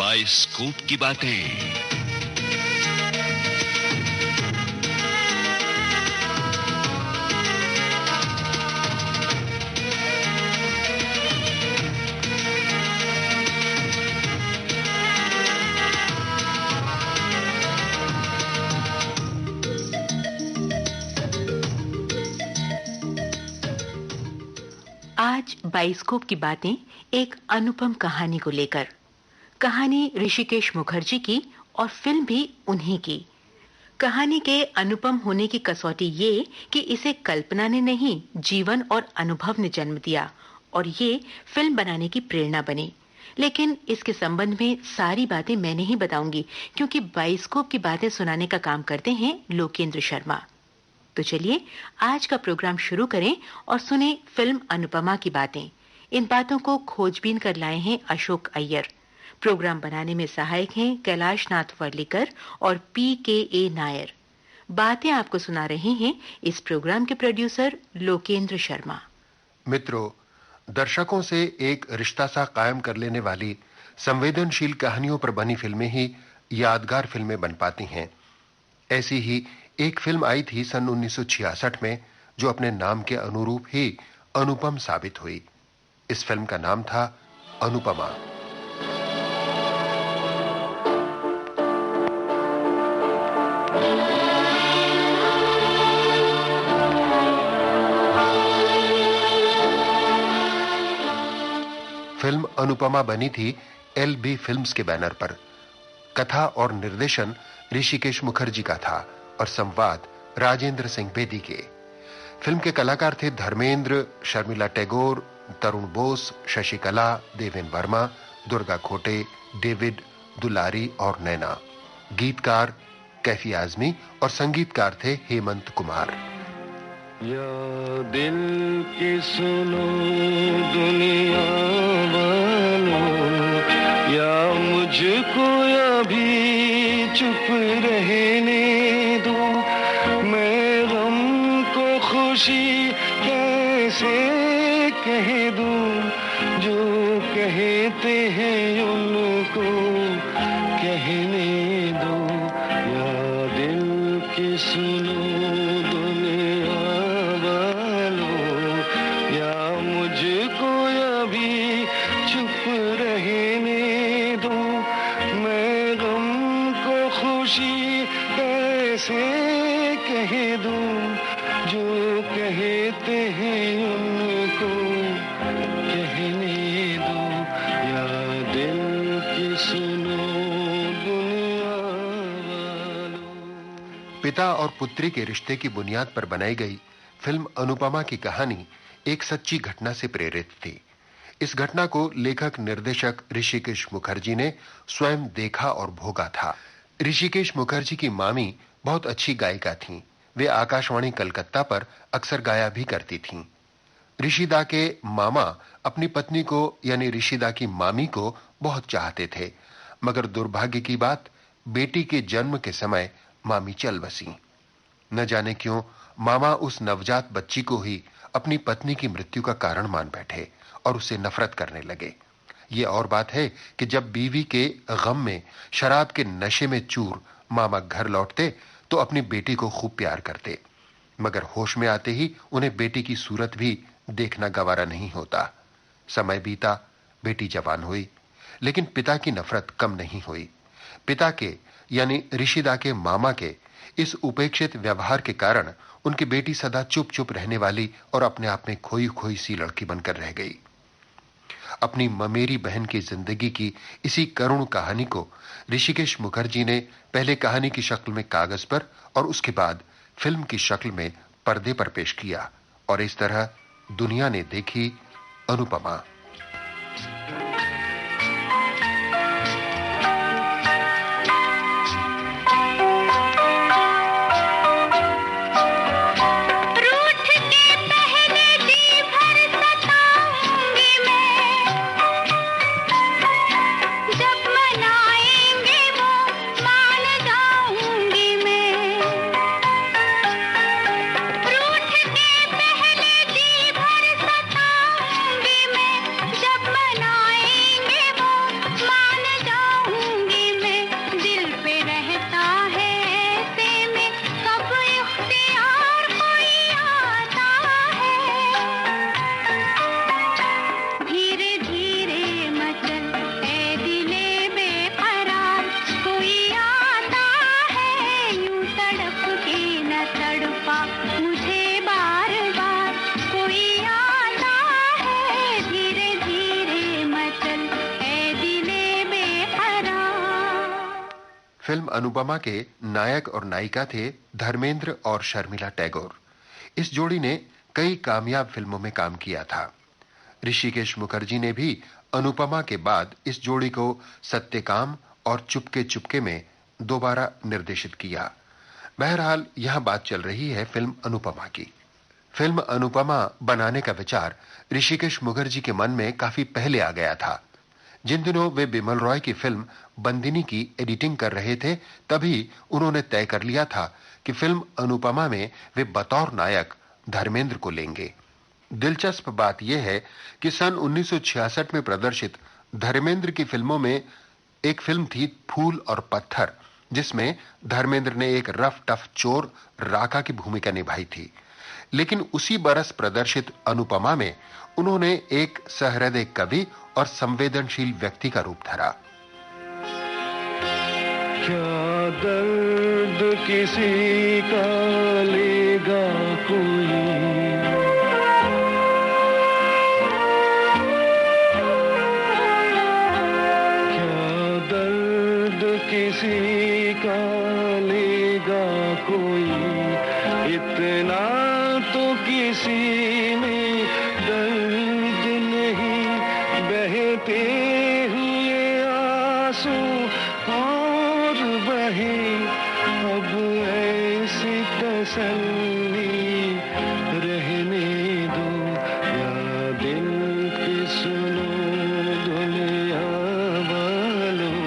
Bioscope की बातें। आज बाइस्कोप की बातें एक अनुपम कहानी को लेकर। कहानी ऋषिकेश मुखर्जी की और फिल्म भी उन्हीं की। कहानी के अनुपम होने की कसौटी ये कि इसे कल्पना ने नहीं, जीवन और अनुभव ने जन्म दिया और ये फिल्म बनाने की प्रेरणा बनी। लेकिन इसके संबंध में सारी बातें मैं नहीं बताऊंगी, क्योंकि बाइस्कोप की बातें सुनाने का काम करते हैं लोकेंद्र शर्मा। तो चलिए आज का प्रोग्राम शुरू करें और सुने फिल्म अनुपमा की बातें। इन बातों को खोजबीन कर लाए हैं अशोक अय्यर। प्रोग्राम बनाने में सहायक हैं कैलाश नाथ वर्लीकर और PKA नायर। बातें आपको सुना रहे हैं इस प्रोग्राम के प्रोड्यूसर लोकेंद्र शर्मा। मित्रों, दर्शकों से एक रिश्ता सा कायम कर लेने वाली संवेदनशील कहानियों पर बनी फिल्में ही यादगार फिल्में बन पाती हैं। ऐसी ही एक फिल्म आई थी सन 1966 में, जो अपने नाम के अनुरूप ही अनुपम साबित हुई। इस फिल्म का नाम था अनुपमा। फिल्म अनुपमा बनी थी LB फिल्म्स के बैनर पर। कथा और निर्देशन ऋषिकेश मुखर्जी का था और संवाद राजेंद्र सिंह बेदी के। फिल्म के कलाकार थे धर्मेंद्र, शर्मिला टैगोर, तरुण बोस, शशिकला, देवेन वर्मा, दुर्गा खोटे, डेविड, दुलारी और नैना। गीतकार कैफी आजमी और संगीतकार थे हेमंत कुमार। या दिल की सुनो दुनिया वालों, या मुझको अभी चुप रहने दो, मैं गम को खुशी कैसे कह दूं, जो कहते हैं उनको कहने दो। या दिल की सुनो दुनिया वालों, या मुझको अभी चुप रहने दो, मैं गम को खुशी कैसे कह दूं, जो कहते हैं उनको कहने दो। या दिल की सुनो दुनिया वालों। पिता और पुत्री के रिश्ते की बुनियाद पर बनाई गई फिल्म अनुपमा की कहानी एक सच्ची घटना से प्रेरित थी। इस घटना को लेखक निर्देशक ऋषिकेश मुखर्जी ने स्वयं देखा और भोगा था। ऋषिकेश मुखर्जी की मामी बहुत अच्छी गायिका थीं। वे आकाशवाणी कलकत्ता पर अक्सर गाया भी करती थीं। ऋषिदा के मामा अपनी पत्नी को यानी ऋषिदा की मामी को बहुत चाहते थे, मगर दुर्भाग्य की बात, बेटी के जन्म के समय मामी चल बसी। न जाने क्यों मामा उस नवजात बच्ची को ही अपनी पत्नी की मृत्यु का कारण मान बैठे और उससे नफरत करने लगे। ये और बात है कि जब बीवी के गम में शराब के नशे में चूर मामा घर लौटते तो अपनी बेटी को खूब प्यार करते, मगर होश में आते ही उन्हें बेटी की सूरत भी देखना गवारा नहीं होता। समय बीता, बेटी जवान हुई, लेकिन पिता की नफरत कम नहीं हुई। पिता के यानी ऋषिदा के मामा के इस उपेक्षित व्यवहार के कारण उनकी बेटी सदा चुप चुप रहने वाली और अपने आप में खोई खोई सी लड़की बनकर रह गई। अपनी ममेरी बहन की जिंदगी की इसी करुण कहानी को ऋषिकेश मुखर्जी ने पहले कहानी की शक्ल में कागज पर और उसके बाद फिल्म की शक्ल में पर्दे पर पेश किया, और इस तरह दुनिया ने देखी अनुपमा। फिल्म अनुपमा के नायक और नायिका थे धर्मेंद्र और शर्मिला टैगोर। इस जोड़ी ने कई कामयाब फिल्मों में काम किया था। ऋषिकेश मुखर्जी ने भी अनुपमा के बाद इस जोड़ी को सत्यकाम और चुपके चुपके में दोबारा निर्देशित किया। बहरहाल यहां बात चल रही है फिल्म अनुपमा की। फिल्म अनुपमा बनाने का विचार ऋषिकेश मुखर्जी के मन में काफी पहले आ गया था। जिन दिनों वे बिमल रॉय की फिल्म बंदिनी की एडिटिंग कर रहे थे, तभी उन्होंने तय कर लिया था कि फिल्म अनुपमा में वे बतौर नायक धर्मेंद्र को लेंगे। दिलचस्प बात यह है कि सन 1966 में प्रदर्शित धर्मेंद्र की फिल्मों में एक फिल्म थी फूल और पत्थर, जिसमें धर्मेंद्र ने एक रफ टफ चोर राका की भूमिका निभाई थी। लेकिन उसी बरस प्रदर्शित अनुपमा में उन्होंने एक सहृदय कवि और संवेदनशील व्यक्ति का रूप धरा। क्या दर्द किसी का लेगा कोई, क्या दर्द किसी का लेगा कोई, इतना तो किसी में दर्द नहीं, बहते हुए आंसू और बहे, अब ऐसी तसल्ली रहने दो, या दिल की सुनो दुनिया वालों,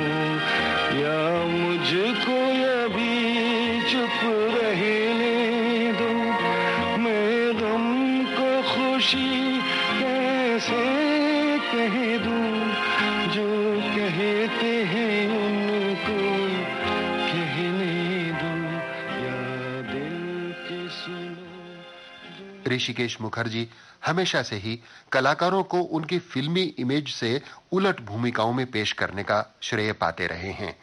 या मुझको अभी चुप रहने दो, मैं गम को खुशी कैसे कह दूं, जो कहते हैं उनको कहने दो, या दिल की सुनो। ऋषिकेश मुखर्जी हमेशा से ही कलाकारों को उनकी फिल्मी इमेज से उलट भूमिकाओं में पेश करने का श्रेय पाते रहे हैं।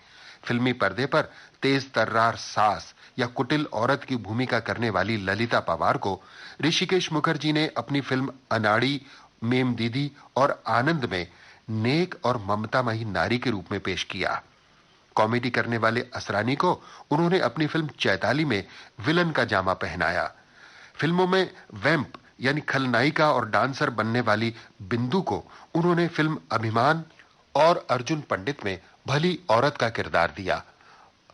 फिल्मी पर्दे पर तेज तर्रार सास या कुटिल औरत की भूमिका करने वाली ललिता पवार को ऋषिकेश मुखर्जी ने अपनी फिल्म अनाड़ी, मेम दीदी और आनंद में नेक और ममतामयी नारी के रूप में पेश किया। कॉमेडी करने वाले असरानी को उन्होंने अपनी फिल्म चैताली में विलन का जामा पहनाया। फिल्मों में वैम्प यानी खलनायिका और डांसर बनने वाली बिंदु को उन्होंने फिल्म अभिमान और अर्जुन पंडित में भली औरत का किरदार दिया।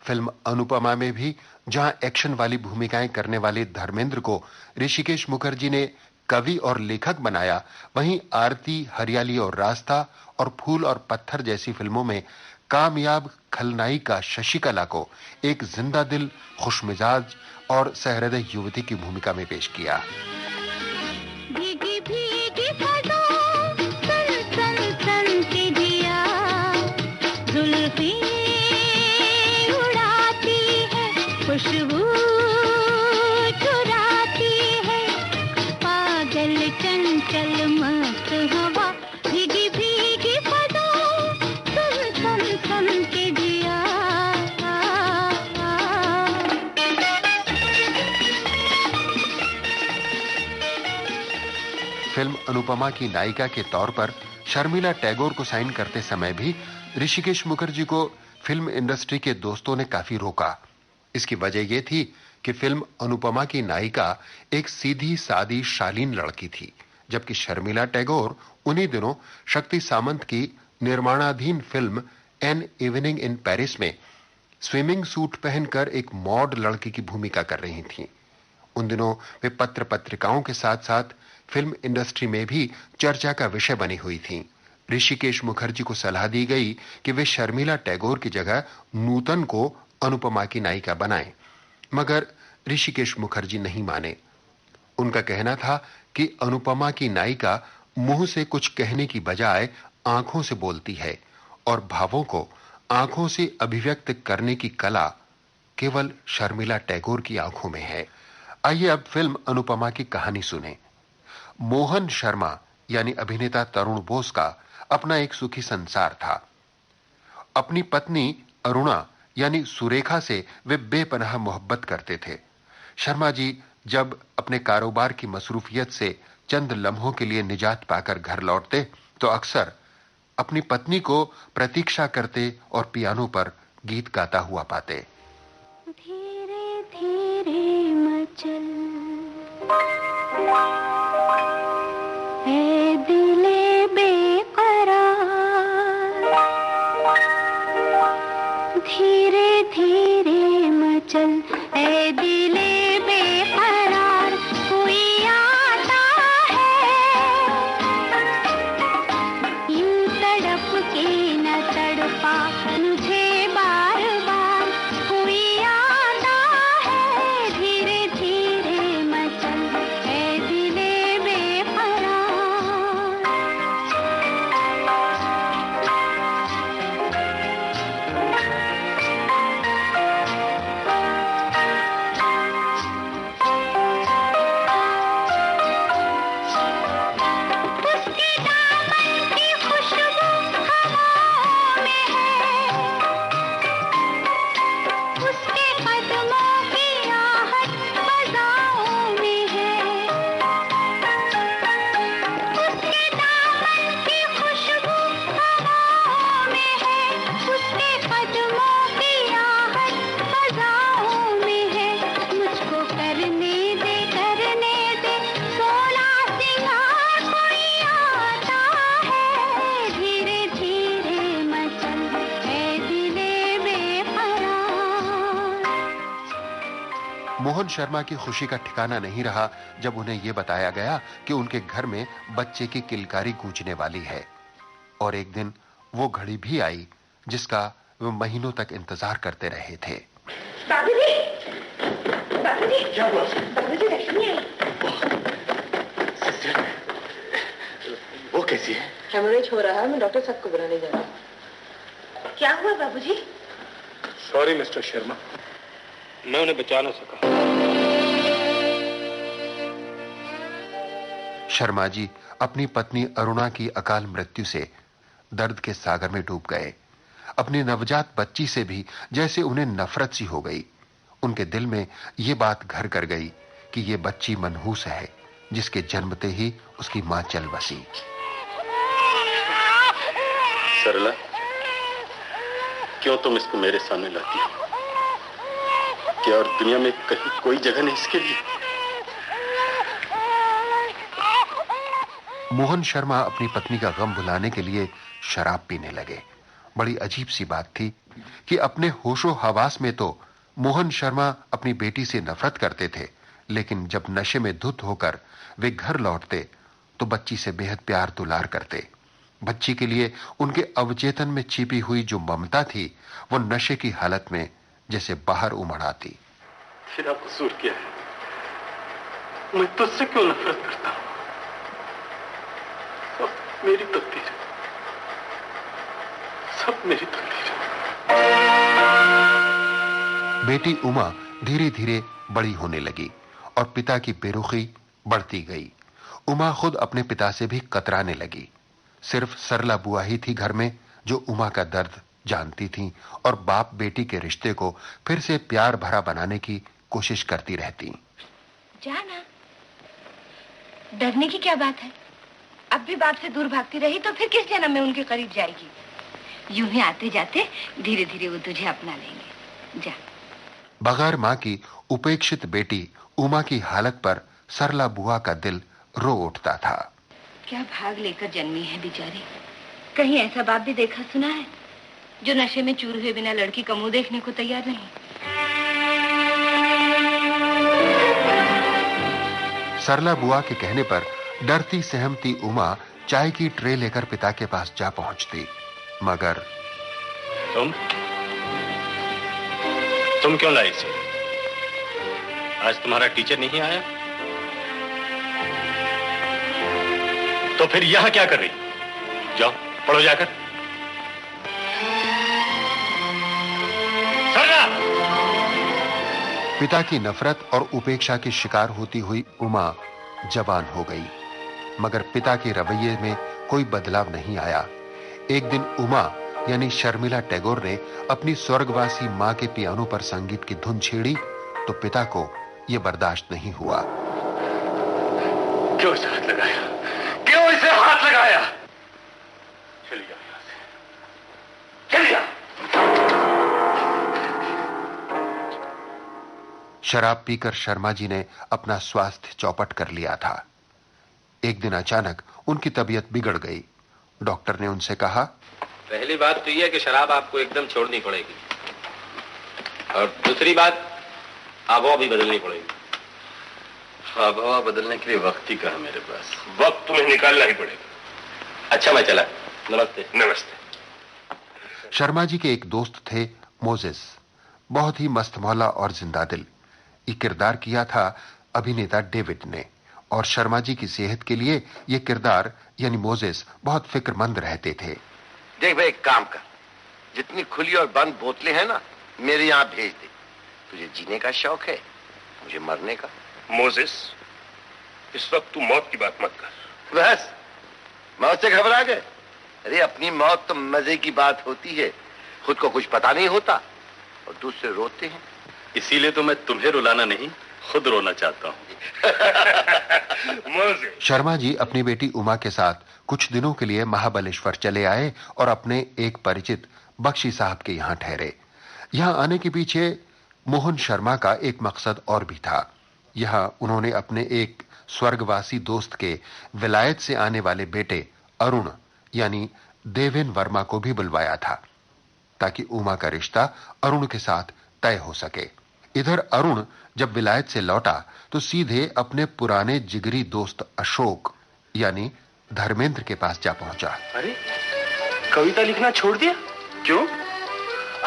फिल्म अनुपमा में भी जहां एक्शन वाली भूमिकाएं करने वाले धर्मेंद्र को ऋषिकेश मुखर्जी ने कवि और लेखक बनाया, वहीं आरती, हरियाली और रास्ता और फूल और पत्थर जैसी फिल्मों में कामयाब खलनायिका शशिकला को एक जिंदा दिल, खुशमिजाज और सहृदय युवती की भूमिका में पेश किया। भीगी भीगी फलों सन सन सन के दिया, जुल्फी उड़ाती है, खुशबू चुराती है, पागल चंचल मस्त हवा, भीगी भीगी फलों सन सन सन के दिया। फिल्म अनुपमा की नायिका के तौर पर शर्मिला टैगोर को साइन करते समय भी ऋषिकेश मुखर्जी को फिल्म इंडस्ट्री के दोस्तों ने काफी रोका। इसकी वजह यह थी कि फिल्म अनुपमा की नायिका एक सीधी सादी शालीन लड़की थी, जबकि शर्मिला टैगोर उन्हीं दिनों शक्ति सामंत की निर्माणाधीन film an evening in Paris में स्विमिंग सूट पहनकर एक मॉड लड़की की भूमिका कर रही थीं। उन दिनों वे पत्र पत्रिकाओं के साथ साथ फिल्म इंडस्ट्री में भी चर्चा का विषय बनी हुई थीं। ऋषिकेश मुखर्जी को सलाह दी गई कि वे शर्मिला टैगोर की जगह नूतन को अनुपमा की नायिका बनाएं, मगर ऋषिकेश मुखर्जी नहीं माने। उनका कहना था कि अनुपमा की नायिका मुंह से कुछ कहने की बजाय आंखों से बोलती है और भावों को आंखों से अभिव्यक्त करने की कला केवल शर्मिला टैगोर की आंखों में है। आइए अब फिल्म अनुपमा की कहानी सुने। मोहन शर्मा यानी अभिनेता तरुण बोस का अपना एक सुखी संसार था। अपनी पत्नी अरुणा यानी सुरेखा से वे बेपनाह मोहब्बत करते थे। शर्मा जी जब अपने कारोबार की मसरूफियत से चंद लम्हों के लिए निजात पाकर घर लौटते तो अक्सर अपनी पत्नी को प्रतीक्षा करते और पियानो पर गीत गाता हुआ पाते। धीरे धीरे मचल है दिले बेकरार, धीरे धीरे मचल है दिले बेकरार, कोई आता है यूं तड़प के न तड़पा मुझे बार बार, कोई आता है धीरे धीरे मचल है दिले बेकरार। उसके दामन की खुशबू हवाओं में है, उसके कदमों की आहट फज़ाओं में है, उसके दामन की खुशबू हवाओं में है, उसके कदमों की आहट फज़ाओं में है। मुझको करने दे सोला सिंगार, कोई आता है धीरे धीरे मचल है दिले बेकरार। मोहन शर्मा की खुशी का ठिकाना नहीं रहा जब उन्हें यह बताया गया कि उनके घर में बच्चे की किलकारी गूंजने वाली है। और एक दिन वो घड़ी भी आई जिसका वे महीनों तक इंतजार करते रहे थे। बाबूजी, बाबूजी, क्या हुआ? बाबूजी लक्ष्मी आई। वो कैसी है? हेमोरेज हो रहा है, मैं डॉक्टर साहब को बुलाने जा रहा हूँ। क्या हुआ बाबूजी? सॉरी मिस्टर शर्मा, मैं उन्हें बचा ना सका। शर्मा जी अपनी पत्नी अरुणा की अकाल मृत्यु से दर्द के सागर में डूब गए। अपनी नवजात बच्ची से भी जैसे उन्हें नफरत सी हो गई। उनके दिल में यह बात घर कर गई कि यह बच्ची मनहूस है जिसके जन्मते ही उसकी मां चल बसी। सरला, क्यों तुम इसको मेरे सामने लाती हो? क्या और दुनिया में कहीं कोई जगह नहीं इसके लिए? मोहन शर्मा अपनी पत्नी का गम भुलाने के लिए शराब पीने लगे। बड़ी अजीब सी बात थी कि अपने होशो हवास में तो मोहन शर्मा अपनी बेटी से नफरत करते थे, लेकिन जब नशे में धुत होकर वे घर लौटते तो बच्ची से बेहद प्यार दुलार करते। बच्ची के लिए उनके अवचेतन में छिपी हुई जो ममता थी वो नशे की हालत में जैसे बाहर उमड़ आती। मेरा कसूर क्या है? मैं तुझसे क्यों नफरत करता हूं? सब मेरी तकदीर है, सब मेरी तकदीर है। बेटी उमा धीरे धीरे बड़ी होने लगी और पिता की बेरुखी बढ़ती गई। उमा खुद अपने पिता से भी कतराने लगी। सिर्फ सरला बुआ ही थी घर में जो उमा का दर्द जानती थी और बाप बेटी के रिश्ते को फिर से प्यार भरा बनाने की कोशिश करती रहती। जाना, डरने की क्या बात है? अब भी बाप से दूर भागती रही तो फिर किस जन्म में उनके करीब जाएगी? यूं ही आते जाते धीरे धीरे वो तुझे अपना लेंगे। जा। बगैर मां की उपेक्षित बेटी उमा की हालत पर सरला बुआ का दिल रो उठता था। क्या भाग लेकर जन्मी है बेचारी। कहीं ऐसा बाप भी देखा सुना है जो नशे में चूर हुए बिना लड़की का मुंह देखने को तैयार नहीं? सरला बुआ के कहने पर डरती सहमती उमा चाय की ट्रे लेकर पिता के पास जा पहुंचती, मगर तुम क्यों लाई इसे? आज तुम्हारा टीचर नहीं आया तो फिर यहां क्या कर रही? जाओ पढ़ो जाकर। सरला! पिता की नफरत और उपेक्षा की शिकार होती हुई उमा जवान हो गई, मगर पिता के रवैये में कोई बदलाव नहीं आया। एक दिन उमा यानी शर्मिला टैगोर ने अपनी स्वर्गवासी मां के पियानो पर संगीत की धुन छेड़ी तो पिता को यह बर्दाश्त नहीं हुआ। क्यों इसे हाथ लगाया? क्यों इसे हाथ लगाया? चलिए यहां से, चलिए। शराब पीकर शर्मा जी ने अपना स्वास्थ्य चौपट कर लिया था। एक दिन अचानक उनकी तबीयत बिगड़ गई। डॉक्टर ने उनसे कहा, पहली बात तो यह है कि शराब आपको एकदम छोड़नी पड़ेगी, और दूसरी बात आबहवा भी बदलनी पड़ेगी। आबहवा बदलने के लिए वक्त ही कहा मेरे पास। वक्त तुम्हें निकालना ही पड़ेगा। अच्छा, मैं चला। नमस्ते। नमस्ते। शर्मा जी के एक दोस्त थे मोजेस, बहुत ही मस्त मौला और जिंदादिल। ये किरदार किया था अभिनेता डेविड ने, और शर्मा जी की सेहत के लिए ये किरदार यानी मोजेस बहुत फिक्रमंद रहते थे। देख भाई, एक काम कर, जितनी खुली और बंद बोतलें हैं ना, मेरे यहां भेज दे। तुझे जीने का शौक है, मुझे मरने का। मोजेस, इस वक्त तू मौत की बात मत कर। बस मौत से घबरा गए? अरे अपनी मौत तो मजे की बात होती है, खुद को कुछ पता नहीं होता और दूसरे रोते हैं। इसीलिए तो मैं तुम्हें रुलाना नहीं, खुद रोना चाहता हूँ। शर्मा जी अपनी बेटी उमा के साथ कुछ दिनों के लिए महाबलेश्वर चले आए और अपने एक परिचित बख्शी साहब के यहां ठहरे। यहां आने के पीछे मोहन शर्मा का एक मकसद और भी था। यहां उन्होंने अपने एक स्वर्गवासी दोस्त के विलायत से आने वाले बेटे अरुण यानी देवेन वर्मा को भी बुलवाया था, ताकि उमा का रिश्ता अरुण के साथ तय हो सके। इधर अरुण जब विलायत से लौटा तो सीधे अपने पुराने जिगरी दोस्त अशोक यानी धर्मेंद्र के पास जा पहुंचा। अरे, कविता लिखना छोड़ दिया? क्यों?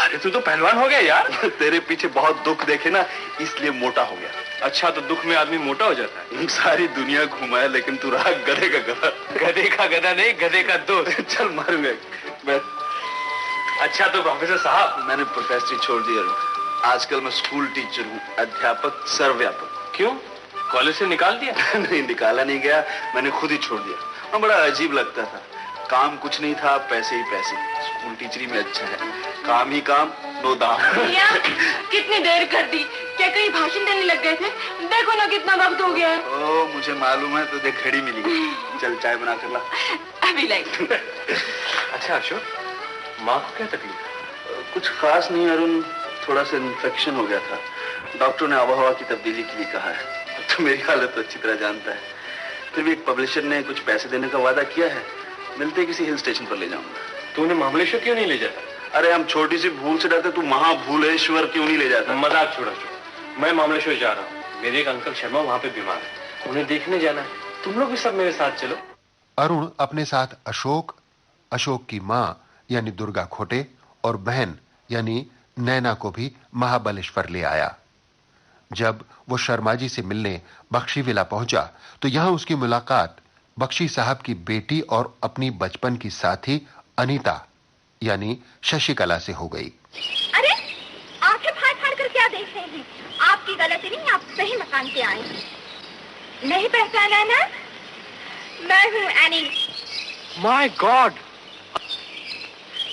अरे तू तो पहलवान हो गया यार। तेरे पीछे बहुत दुख देखे ना, इसलिए मोटा हो गया। अच्छा, तो दुख में आदमी मोटा हो जाता है? सारी दुनिया घुमाया, लेकिन तू रहा गधे का गधा। गधे का गधा नहीं, गधे का दोस्त। चल मारूंगा मैं। अच्छा, तो प्रोफेसर साहब, मैंने प्रोफेसरी छोड़ दी। आजकल मैं स्कूल टीचर हूँ, अध्यापक, सर्वव्यापक। क्यों? कॉलेज से निकाल दिया? नहीं, निकाला नहीं गया, मैंने खुद ही छोड़ दिया। और बड़ा अजीब लगता था, काम कुछ नहीं था, पैसे ही पैसे। स्कूल टीचरी में अच्छा है, काम ही काम, नो दाम। भैया, कितनी देर कर दी? क्या कहीं भाषण देने लग गए थे? देखो ना कितना वक्त हो गया है। ओ, मुझे मालूम है, तो देख घड़ी मिली। चल चाय बना कर ला। अभी लाई। अच्छा अशोक, माँ को क्या तकलीफ है? कुछ खास नहीं अरुण, थोड़ा सा इन्फेक्शन हो गया था। डॉक्टर ने आबोहवा की तब्दीली के लिए कहा है। तो मेरी हालत तो अच्छी तरह जानता है। फिर भी एक पब्लिशर ने कुछ पैसे देने का वादा किया है, मिलते किसी हिल स्टेशन पर ले जाऊंगा। तूने महाबलेश्वर क्यों नहीं ले जाता? अरे हम छोटी सी भूल से डरते, तू महाभूलेश्वर क्यों नहीं ले जाता? मजाक छोड़ा छोड़, मैं महाबलेश्वर जा रहा हूँ। मेरे एक अंकल शर्मा वहाँ पे बीमार है, उन्हें देखने जाना है। तुम लोग भी सब मेरे साथ चलो। अरुण अपने साथ अशोक, अशोक की मां यानी दुर्गा खोटे और बहन यानी नैना को भी महाबलेश्वर ले आया। जब वो शर्मा जी से मिलने बख्शी विला पहुंचा तो यहां उसकी मुलाकात बख्शी साहब की बेटी और अपनी बचपन की साथी अनीता यानी शशिकला से हो गई। अरे आंखें फाड़ फाड़ कर क्या देख रहे हैं? आपकी गलती नहीं, आप सही मकान पे आए। नहीं पहचाना ना? मैं हूँ एनी। माय गॉड,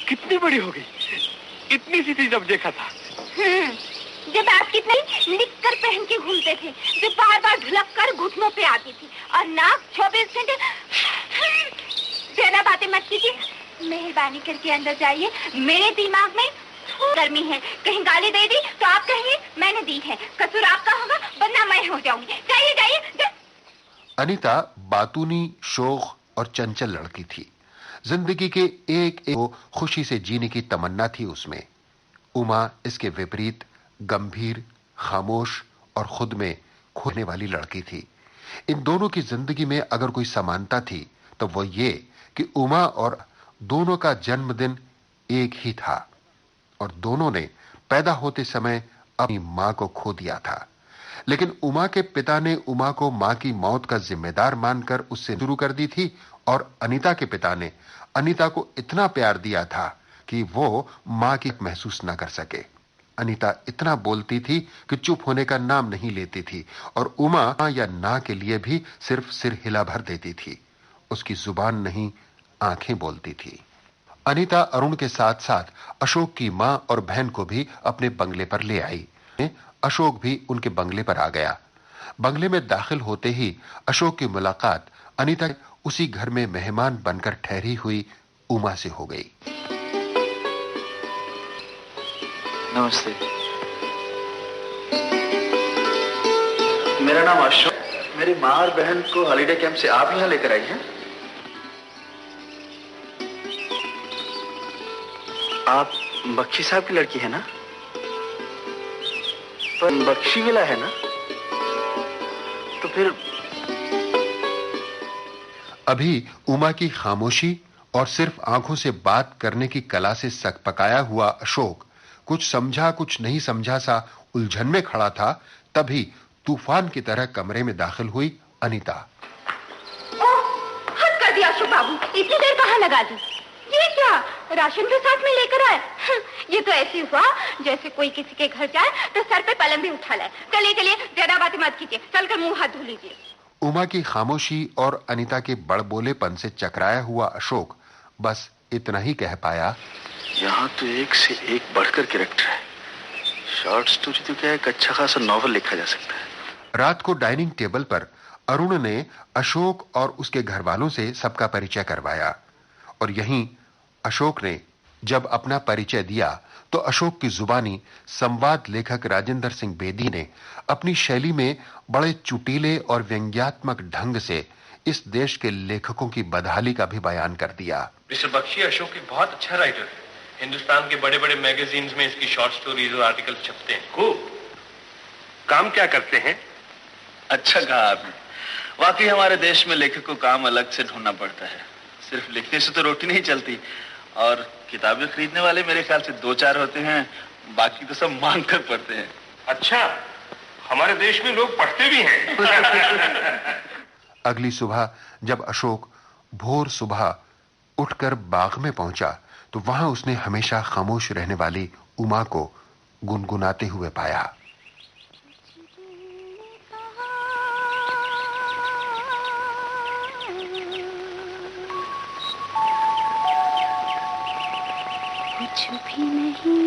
कितनी बड़ी हो गई। इतनी सी थी जब देखा था। जब आप कितने निक्कर पहन के घूमते थे, जो बार बार ढुलक कर घुटनों पे आती थी, और नाक 24 घंटे। ज्यादा बातें मत कीजिए, मेहरबानी करके अंदर जाइए। मेरे दिमाग में गर्मी है, कहीं गाली दे दी तो आप कहेंगे मैंने दी है। कसूर आपका होगा, वरना मैं हो जाऊंगी। जाइए जाइए। अनीता बातूनी, शोख और चंचल लड़की थी। जिंदगी के एक को खुशी से जीने की तमन्ना थी उसमें। उमा इसके विपरीत गंभीर, खामोश और खुद में खोने वाली लड़की थी। इन दोनों की जिंदगी में अगर कोई समानता थी तो वो ये कि उमा और दोनों का जन्मदिन एक ही था और दोनों ने पैदा होते समय अपनी मां को खो दिया था। लेकिन उमा के पिता ने उमा को मां की मौत का जिम्मेदार मानकर उससे शुरू कर दी थी, और अनीता के पिता ने अनीता को इतना प्यार दिया था कि वो मां की महसूस न कर सके। अनीता इतना बोलती थी कि चुप होने का नाम नहीं लेती थी, और उमा या ना के लिए भी सिर्फ सिर हिला भर देती थी। उसकी जुबान नहीं, आंखें बोलती थी। अनीता अरुण के साथ साथ अशोक की मां और बहन को भी अपने बंगले पर ले आई। अशोक भी उनके बंगले पर आ गया। बंगले में दाखिल होते ही अशोक की मुलाकात अनीता उसी घर में मेहमान बनकर ठहरी हुई उमा से हो गई। नमस्ते। मेरा नाम अशोक। मेरी माँ और बहन को हॉलीडे कैंप से आप यहाँ लेकर आई हैं? आप बख्शी साहब की लड़की है ना? पर बख्शी विला है ना? तो फिर अभी उमा की खामोशी और सिर्फ आंखों से बात करने की कला से सकपकाया हुआ अशोक कुछ समझा कुछ नहीं समझा सा उलझन में खड़ा था। तभी तूफान की तरह कमरे में दाखिल हुई अनीता। हद कर दिया अशोक बाबू, इतनी देर कहाँ लगा दी? ये क्या राशन के साथ में लेकर आए? ये तो ऐसे हुआ जैसे कोई किसी के घर जाए तो सर पे पलंग भी उठा लाए। चलिए चलिए, ज्यादा बातें मत कीजिए, चलकर मुंह हाथ धो लीजिए। उमा की खामोशी और अनीता के बड़बोलेपन से चकराया हुआ अशोक बस इतना ही कह पाया, यहाँ तो एक से एक बढ़कर कैरेक्टर है। शॉर्ट स्टोरी तो क्या, एक अच्छा खासा नॉवल लिखा जा सकता है। रात को डाइनिंग टेबल पर अरुण ने अशोक और उसके घर वालों से सबका परिचय करवाया और यहीं अशोक ने जब अपना परिचय दिया तो अशोक की जुबानी संवाद लेखक राजेंद्र सिंह बेदी ने अपनी शैली में बड़े चुटीले और व्यंग्यात्मक ढंग से इस देश के लेखकों की बदहाली का भी बयान कर दिया। मिस्टर बख्शी अशोक एक बहुत अच्छा राइटर है। हिंदुस्तान के बड़े बड़े मैगजीन्स में इसकी शॉर्ट स्टोरीज और आर्टिकल छपते हैं। खूब। काम क्या करते हैं? अच्छा कहा आपने। वाकई हमारे देश में लेखक को काम अलग से ढूंढना पड़ता है। सिर्फ लिखने से तो रोटी नहीं चलती, और किताबें खरीदने वाले मेरे ख्याल से 2-4 होते हैं, बाकी तो सब मांग कर पढ़ते हैं। अच्छा, हमारे देश में लोग पढ़ते भी हैं। अगली सुबह जब अशोक भोर सुबह उठकर बाग में पहुंचा तो वहां उसने हमेशा खामोश रहने वाली उमा को गुनगुनाते हुए पाया। कुछ भी नहीं,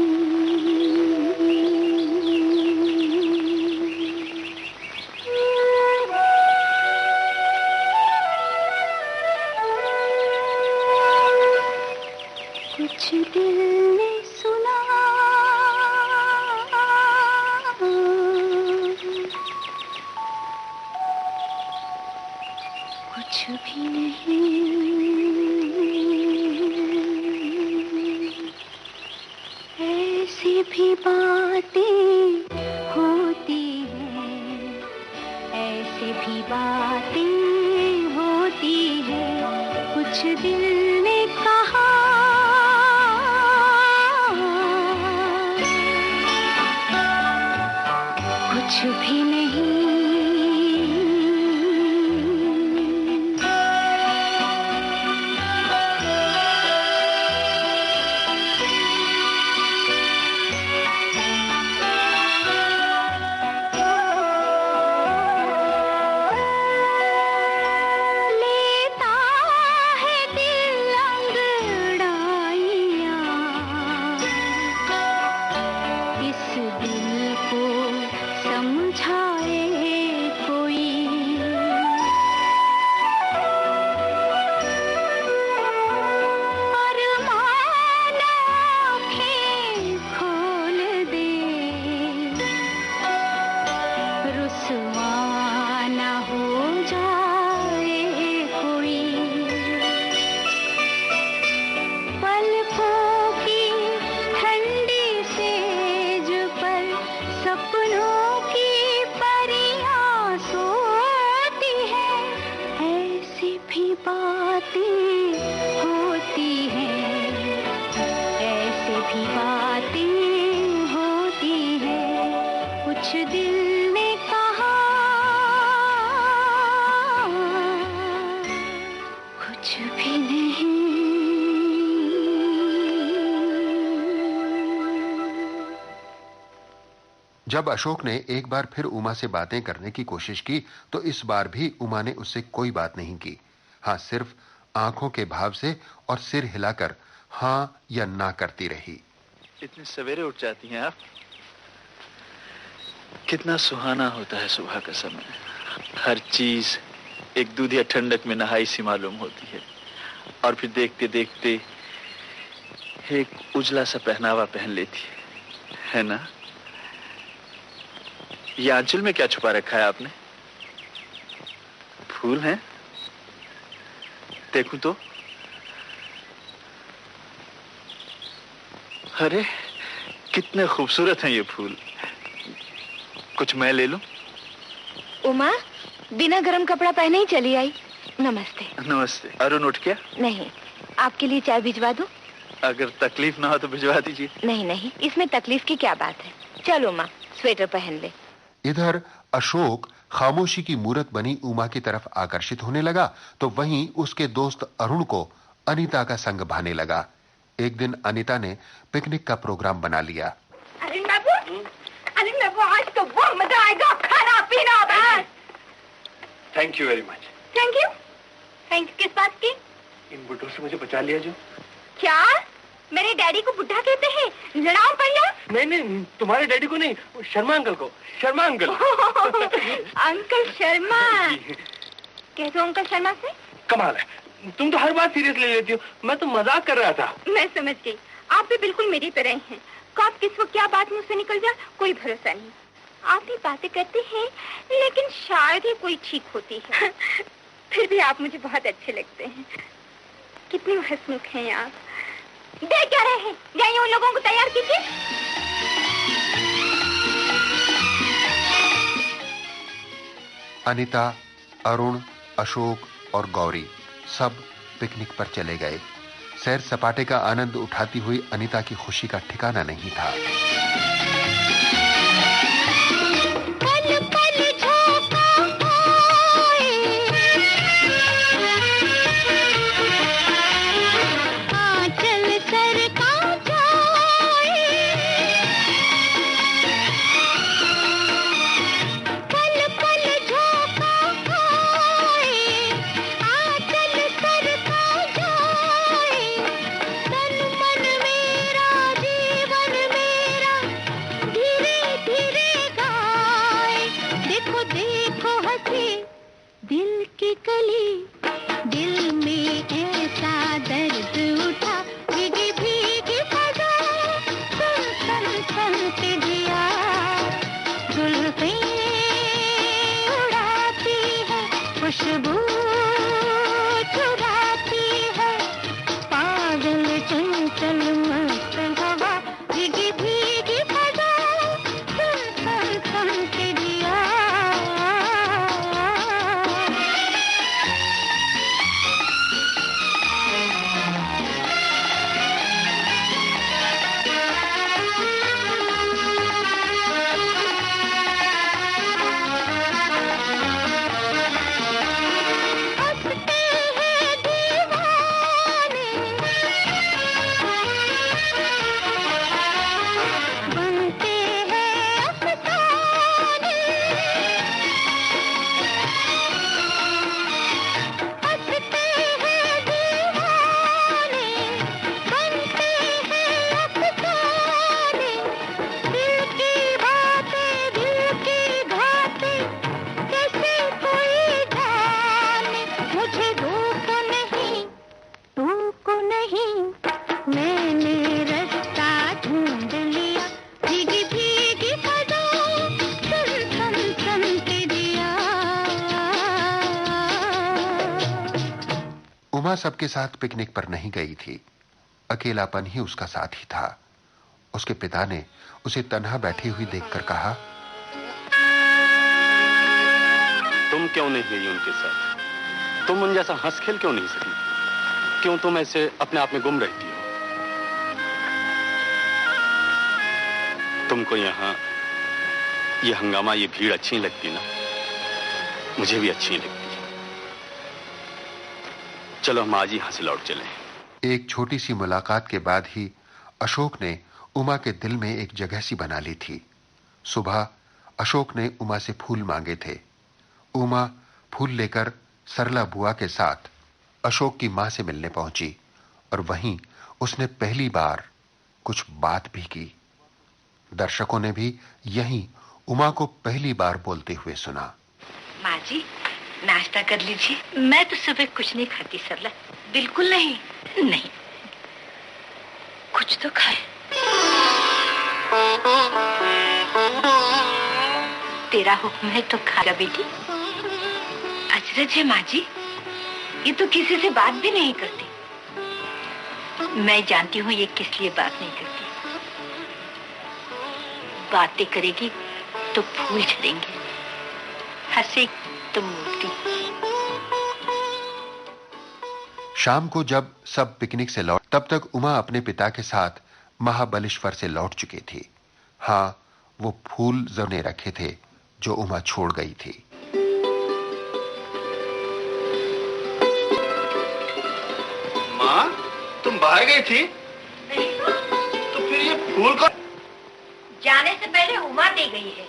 कुछ दिल ने सुना, कुछ भी नहीं, ऐसी भी बातें होती हैं, ऐसी भी बातें होती हैं, कुछ दिल ने कहा, कुछ भी नहीं। लेता है दिल अंगड़ाइयाँ, इस दिल को समझाए कोई, अरमान आँखें खोल दे, रुसवा न हो जाए कोई, पलकों की ठंडी सेज पर सपनों की परियां सोती हैं, ऐसी भी बातें होती हैं, ऐसी भी बातें होती हैं, कुछ दिल ने कहा, कुछ भी नहीं। जब अशोक ने एक बार फिर उमा से बातें करने की कोशिश की तो इस बार भी उमा ने उससे कोई बात नहीं की। हां, सिर्फ आंखों के भाव से और सिर हिलाकर हां या ना करती रही। इतने सवेरे उठ जाती हैं आप? कितना सुहाना होता है सुबह का समय। हर चीज एक दूधिया ठंडक में नहाई सी मालूम होती है, और फिर देखते देखते एक उजला सा पहनावा पहन लेती है ना? ये आंचल में क्या छुपा रखा है आपने? फूल हैं? देखूं तो। अरे कितने खूबसूरत हैं ये फूल। कुछ मैं ले लूं? उमा बिना गरम कपड़ा पहने ही चली आई। नमस्ते। नमस्ते। अरुण उठ गया? नहीं, आपके लिए चाय भिजवा दूं? अगर तकलीफ ना हो तो भिजवा दीजिए। नहीं नहीं, इसमें तकलीफ की क्या बात है। चलो उमा, स्वेटर पहन ले। इधर अशोक खामोशी की मूरत बनी उमा की तरफ आकर्षित होने लगा तो वहीं उसके दोस्त अरुण को अनीता का संग भाने लगा। एक दिन अनीता ने पिकनिक का प्रोग्राम बना लिया। अरे बाबू आज तो बहुत मजा आएगा, खाना पीना बस। Thank you very much. Thank you किस बात की? इन बुड्ढों से मुझे बचा लिया जो। क्या मेरे डैडी को बुढ़ा कहते हैं? लड़ाऊं पड़िया? नहीं, तुम्हारे डैडी को नहीं, शर्मा अंकल को। शर्मा अंकल। अंकल शर्मा। कह दो अंकल शर्मा से। कमाल है, तुम तो हर बात सीरियस ले लेती हो। मैं तो मजाक कर रहा था। मैं समझ गई, आप भी बिल्कुल मेरी तरह हैं। कब किस वक्त क्या बात मुंह से निकल जाए कोई भरोसा नहीं। आप भी बातें करते हैं लेकिन शायद ही कोई ठीक होती है। फिर भी आप मुझे बहुत अच्छे लगते हैं। कितने हंसमुख हैं आप। देख क्या रहे हैं, जाइए उन लोगों को तैयार कीजिए। अनीता, अरुण, अशोक और गौरी सब पिकनिक पर चले गए। सैर सपाटे का आनंद उठाती हुई अनीता की खुशी का ठिकाना नहीं था। खुशबू चुराती है पागल चंचल मस्त हवा भीगी भीगी फजा के दिया। उमा सबके साथ पिकनिक पर नहीं गई थी। अकेलापन ही उसका साथी था। उसके पिता ने उसे तन्हा बैठी हुई देखकर कहा, तुम क्यों नहीं गई उनके साथ? तुम उन जैसा हंस खेल क्यों नहीं सकी? क्यों तुम ऐसे अपने आप में गुम रहती हो? तुमको यहाँ ये हंगामा, ये भीड़ अच्छी लगती ना? मुझे भी अच्छी लगती। चलो हम आज ही यहां से लौट चलें। एक छोटी सी मुलाकात के बाद ही अशोक ने उमा के दिल में एक जगह सी बना ली थी। सुबह अशोक ने उमा से फूल मांगे थे। उमा फूल लेकर सरला बुआ के साथ अशोक की मां से मिलने पहुंची और वहीं उसने पहली बार कुछ बात भी की। दर्शकों ने भी यहीं उमा को पहली बार बोलते हुए सुना। माँ जी, नाश्ता कर लीजिए। मैं तो सुबह कुछ नहीं खाती सरला। बिल्कुल नहीं? नहीं, कुछ तो खाए। तेरा हुक्म है तो खाएगा बेटी। अच्छा अचरज है माँ जी, ये तो किसी से बात भी नहीं करती। मैं जानती हूँ ये किस लिए बात नहीं करती। बातें करेगी तो फूल झड़ेंगे, हंसे तो मूर्ति। शाम को जब सब पिकनिक से लौट, तब तक उमा अपने पिता के साथ महाबलेश्वर से लौट चुकी थी। हाँ, वो फूल जने रखे थे जो उमा छोड़ गई थी। माँ, तुम बाहर गई थी? नहीं तो फिर ये फूल को जाने से पहले उमा दे गई है।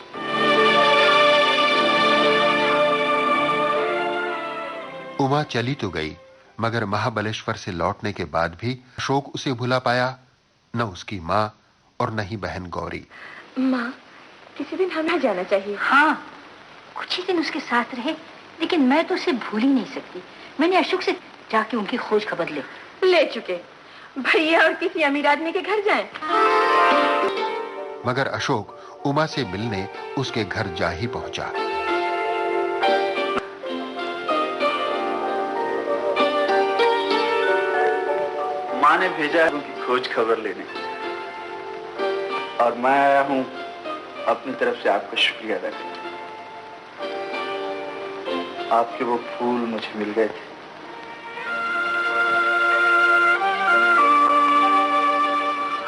उमा चली तो गई, मगर महाबलेश्वर से लौटने के बाद भी अशोक उसे भुला पाया, न उसकी माँ और न ही बहन गौरी। माँ, किसी दिन हमें जाना चाहिए। हाँ, कुछ ही दिन उसके साथ रहे, लेकिन मैं तो उसे भूल ही नहीं सकती। मैंने अशोक से जाके उनकी खोज खबर ले चुके। भैया और किसी अमीर आदमी के घर जाएं। मगर अशोक उमा से मिलने उसके घर जा ही पहुंचा। माँ ने भेजा है उनकी खोज खबर लेने, और मैं आया हूँ अपनी तरफ से आपका शुक्रिया अदा करने। आपके वो फूल मुझे मिल गए थे।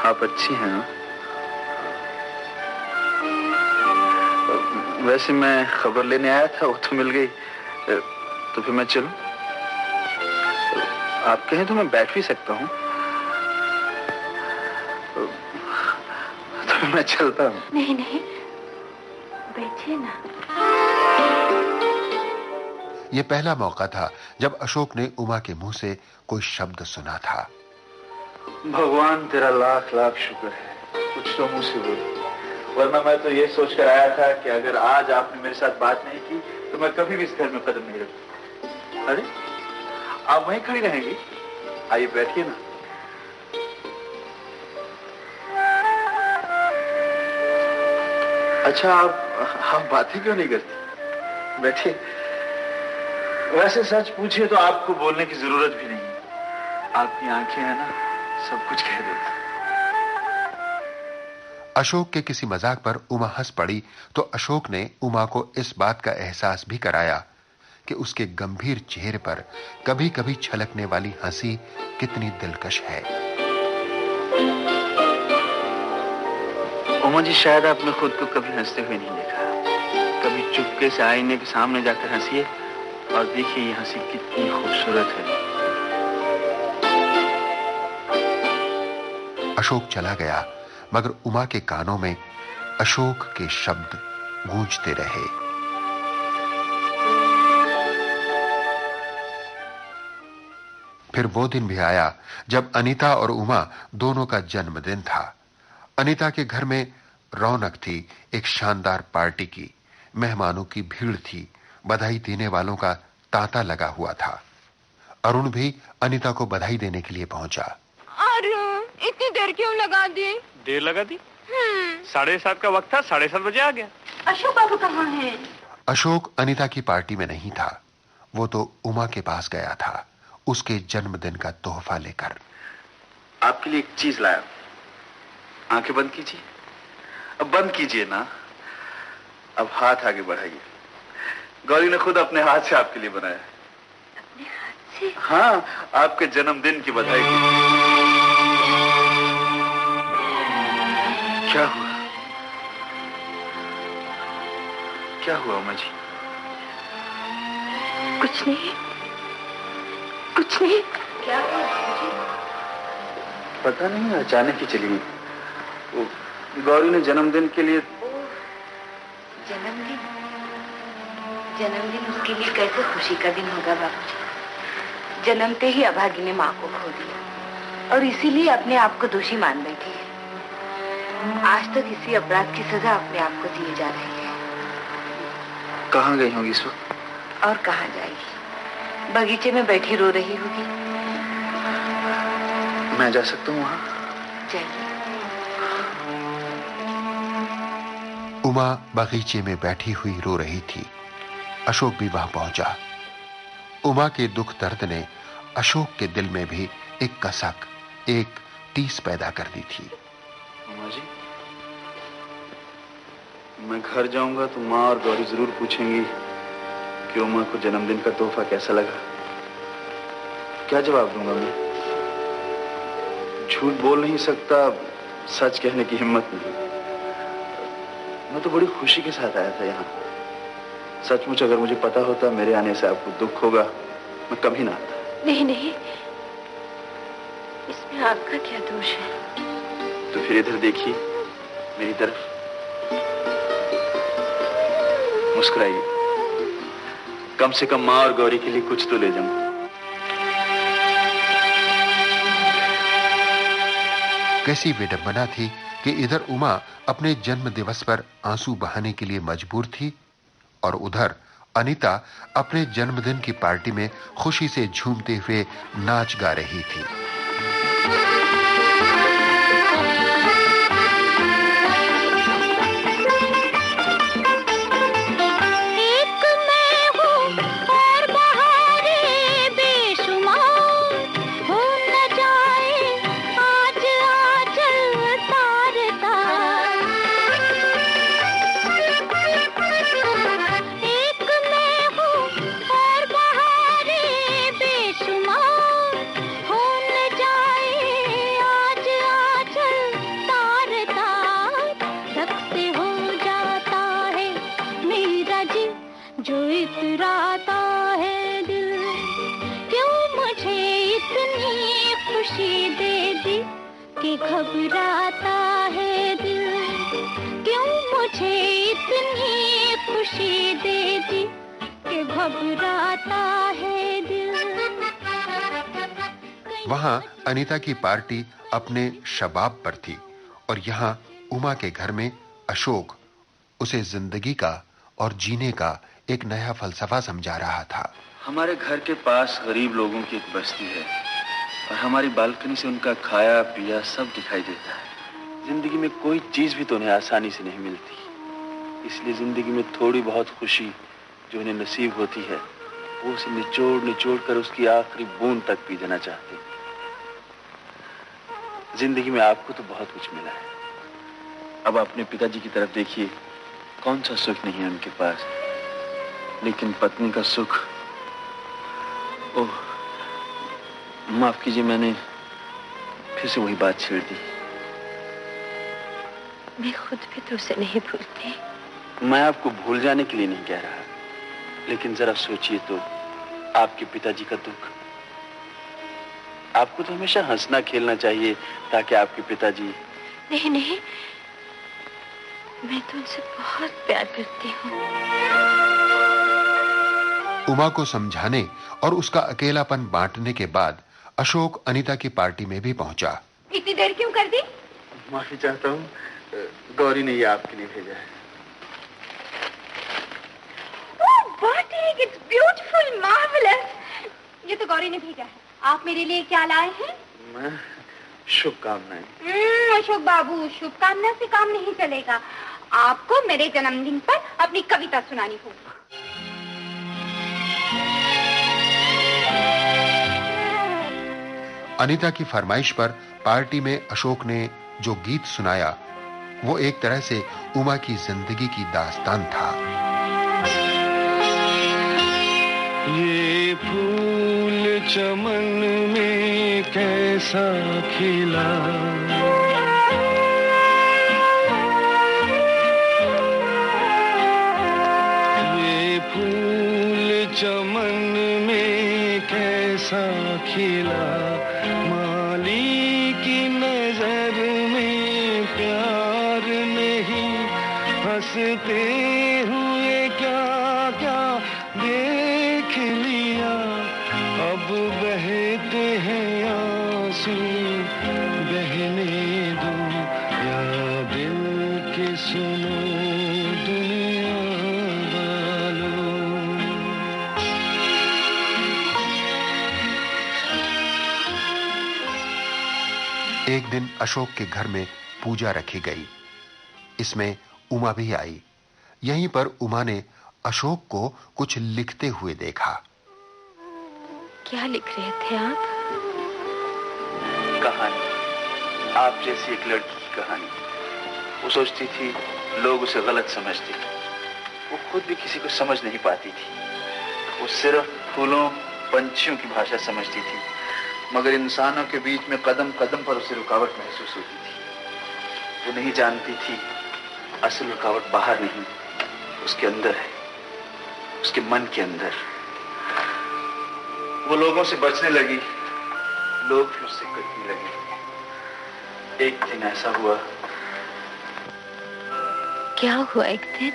आप अच्छी हैं ना? वैसे मैं खबर लेने आया था, वो तो मिल गई, तो फिर मैं चलूं? आप कहें तो मैं बैठ भी सकता हूँ, तो मैं चलता हूँ। नहीं नहीं, बैठिए ना। यह पहला मौका था जब अशोक ने उमा के मुंह से कोई शब्द सुना था। भगवान तेरा लाख लाख शुक्र है, कुछ तो मुंह से बोल, वरना मैं तो ये सोचकर आया था कि अगर आज आपने मेरे साथ बात नहीं की तो मैं कभी भी इस घर में कदम नहीं रखूं। अरे, आप वहीं खड़ी रहेंगी? आइए बैठिए ना। अच्छा, आप बातें क्यों नहीं करती? बैठिए। वैसे सच पूछिए तो आपको बोलने की जरूरत भी नहीं है। आपकी आंखें हैं ना, सब कुछ कह देती। अशोक के किसी मजाक पर उमा हंस पड़ी तो अशोक ने उमा को इस बात का एहसास भी कराया कि उसके गंभीर चेहरे पर कभी कभी छलकने वाली हंसी कितनी दिलकश है। उमा जी, शायद आपने खुद को कभी हंसते हुए नहीं देखा। कभी चुपके से आईने के सामने जाकर हंसिए और देखिए ये हंसी कितनी खूबसूरत है। अशोक चला गया, मगर उमा के कानों में अशोक के शब्द गूंजते रहे। फिर वो दिन भी आया जब अनीता और उमा दोनों का जन्मदिन था। अनीता के घर में रौनक थी, एक शानदार पार्टी की। मेहमानों की भीड़ थी, बधाई देने वालों का तांता लगा हुआ था। अरुण भी अनीता को बधाई देने के लिए पहुंचा। अरुण, इतनी देर क्यों लगा दी? देर लगा दी? 7:30 का वक्त था, 7:30 बजे आ गया। अशोक बाबू कहाँ हैं? अशोक अनीता की पार्टी में नहीं था, वो तो उमा के पास गया था उसके जन्मदिन का तोहफा लेकर। आपके लिए एक चीज लाया, आंखें बंद कीजिए। अब बंद कीजिए ना, अब हाथ आगे बढ़ाइए। गौरी ने खुद अपने हाथ से आपके लिए बनाया। अपने हाथ से? हाँ, आपके जन्मदिन की बधाई की। क्या हुआ? क्या हुआ उमा जी? कुछ नहीं, कुछ नहीं। क्या हुआ? पता नहीं, अचानक ही चली गई। गौरी ने जन्मदिन के लिए। जन्मदिन? जन्मदिन उसके लिए कैसे खुशी का दिन होगा बाबूजी? जन्मते ही अभागी ने माँ को खो दिया और इसीलिए अपने आप को दोषी मान बैठी है। आज तक इसी अपराध की सजा अपने आप को दिए जा रही है। कहाँ गई होगी इस वक्त? और कहाँ जाएगी? बगीचे में बैठी रो रही होगी। मैं जा सकता हूँ वहाँ? जाइए। उमा बगीचे में बैठी हुई रो रही थी। अशोक भी वहां पहुंचा। उमा के दुख दर्द ने अशोक के दिल में भी एक कसक, एक टीस पैदा कर दी थी। उमा जी, मैं घर जाऊंगा तो माँ और गौरी जरूर पूछेंगी कि उमा को जन्मदिन का तोहफा कैसा लगा। क्या जवाब दूंगा मैं? झूठ बोल नहीं सकता, सच कहने की हिम्मत नहीं। मैं तो बड़ी खुशी के साथ आया था यहाँ। सचमुच अगर मुझे पता होता मेरे आने से आपको दुख होगा, मैं कभी ना आता। नहीं नहीं, इसमें आपका क्या दोष है? तो फिर इधर देखिए, मेरी तरफ मुस्कुराइए। कम से कम माँ और गौरी के लिए कुछ तो ले जाऊं। कैसी विडंबना थी कि इधर उमा अपने जन्म दिवस पर आंसू बहाने के लिए मजबूर थी और उधर अनीता अपने जन्मदिन की पार्टी में खुशी से झूमते हुए नाच गा रही थी। घबराता है दिल, क्यों मुझे इतनी खुशी दे दी कि घबराता है दिल। वहां अनीता की पार्टी अपने शबाब पर थी और यहाँ उमा के घर में अशोक उसे जिंदगी का और जीने का एक नया फलसफा समझा रहा था। हमारे घर के पास गरीब लोगों की एक बस्ती है और हमारी बालकनी से उनका खाया पिया सब दिखाई देता है। जिंदगी में कोई चीज भी तो उन्हें आसानी से नहीं मिलती, इसलिए जिंदगी में थोड़ी बहुत खुशी जो उन्हें नसीब होती है वो उसे निचोड़ निचोड़ कर उसकी आखिरी बूंद तक पी जाना चाहते हैं। जिंदगी में आपको तो बहुत कुछ मिला है, अब अपने पिताजी की तरफ देखिए, कौन सा सुख नहीं है उनके पास, लेकिन पत्नी का सुख। ओह माफ कीजिए, मैंने फिर से वही बात छेड़ दी। मैं खुद भी तो उसे नहीं भूलती। मैं आपको भूल जाने के लिए नहीं कह रहा, लेकिन जरा सोचिए तो, आपके पिताजी का दुख। आपको तो हमेशा हंसना खेलना चाहिए ताकि आपके पिताजी। नहीं नहीं, मैं तो उनसे बहुत प्यार करती हूँ। उमा को समझाने और उसका अकेलापन बांटने के बाद अशोक अनीता की पार्टी में भी पहुंचा। इतनी देर क्यों कर दी? माफी चाहता हूँ, गौरी ने ये आपके लिए भेजा है। ओह बाटिक, इट्स ब्यूटीफुल, मार्वेलस। ये तो गौरी ने भेजा है। आप मेरे लिए क्या लाए हैं? मैं शुभकामनाएं। अशोक बाबू, शुभकामना से काम नहीं चलेगा। आपको मेरे जन्मदिन पर अपनी कविता सुनानी होगी। अनीता की फरमाइश पर पार्टी में अशोक ने जो गीत सुनाया वो एक तरह से उमा की जिंदगी की दास्तान था। ये फूल चमन में कैसा खिला, ये फूल चमन में कैसा खिला, माली की नजर में प्यार नहीं, हंसते हुए क्या क्या देख लिया, अब बहते हैं आंसू, बहने दो या दिल के सुनो दुनिया वालों। एक दिन अशोक के घर में पूजा रखी गई। इसमें उमा भी आई। यहीं पर उमा ने अशोक को कुछ लिखते हुए देखा। क्या लिख रहे थे आप? कहानी, आप जैसी एक लड़की की कहानी। वो सोचती थी लोग उसे गलत समझते थे, वो खुद भी किसी को समझ नहीं पाती थी। वो सिर्फ फूलों पंछियों की भाषा समझती थी, मगर इंसानों के बीच में कदम कदम पर उसे रुकावट महसूस होती थी। वो नहीं जानती थी असल रुकावट बाहर नहीं, उसके अंदर है, उसके मन के अंदर। वो लोगों से बचने लगी, लोग भी उससे कटने लगे। एक दिन ऐसा हुआ। क्या हुआ एक दिन?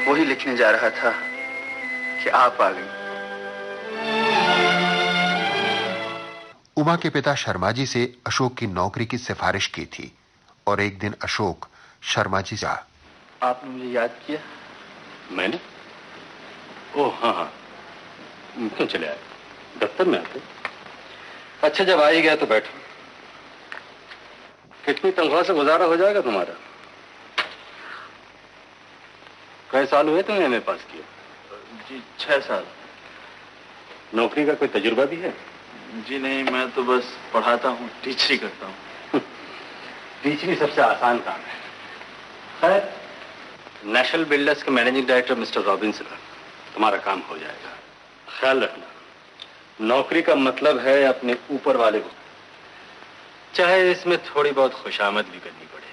वही लिखने जा रहा था कि आप आ गई। उमा के पिता शर्मा जी से अशोक की नौकरी की सिफारिश की थी और एक दिन अशोक शर्मा जी जा। आपने मुझे याद किया? मैंने? ओह हाँ हाँ, क्यों चले आए? दफ्तर में आते। अच्छा, जब आ ही गया तो बैठो। कितनी तनख्वाह से गुजारा हो जाएगा तुम्हारा? कई साल हुए तुम्हें एमए पास किया? जी 6 साल। नौकरी का कोई तजुर्बा भी है? जी नहीं, मैं तो बस पढ़ाता हूँ, टीचरी करता हूँ। टीचरी सबसे आसान काम है। खैर, नेशनल बिल्डर्स के मैनेजिंग डायरेक्टर मिस्टर रॉबिन्स का तुम्हारा काम हो जाएगा। ख्याल रखना, नौकरी का मतलब है अपने ऊपर वाले को, चाहे इसमें थोड़ी बहुत खुशामद भी करनी पड़े।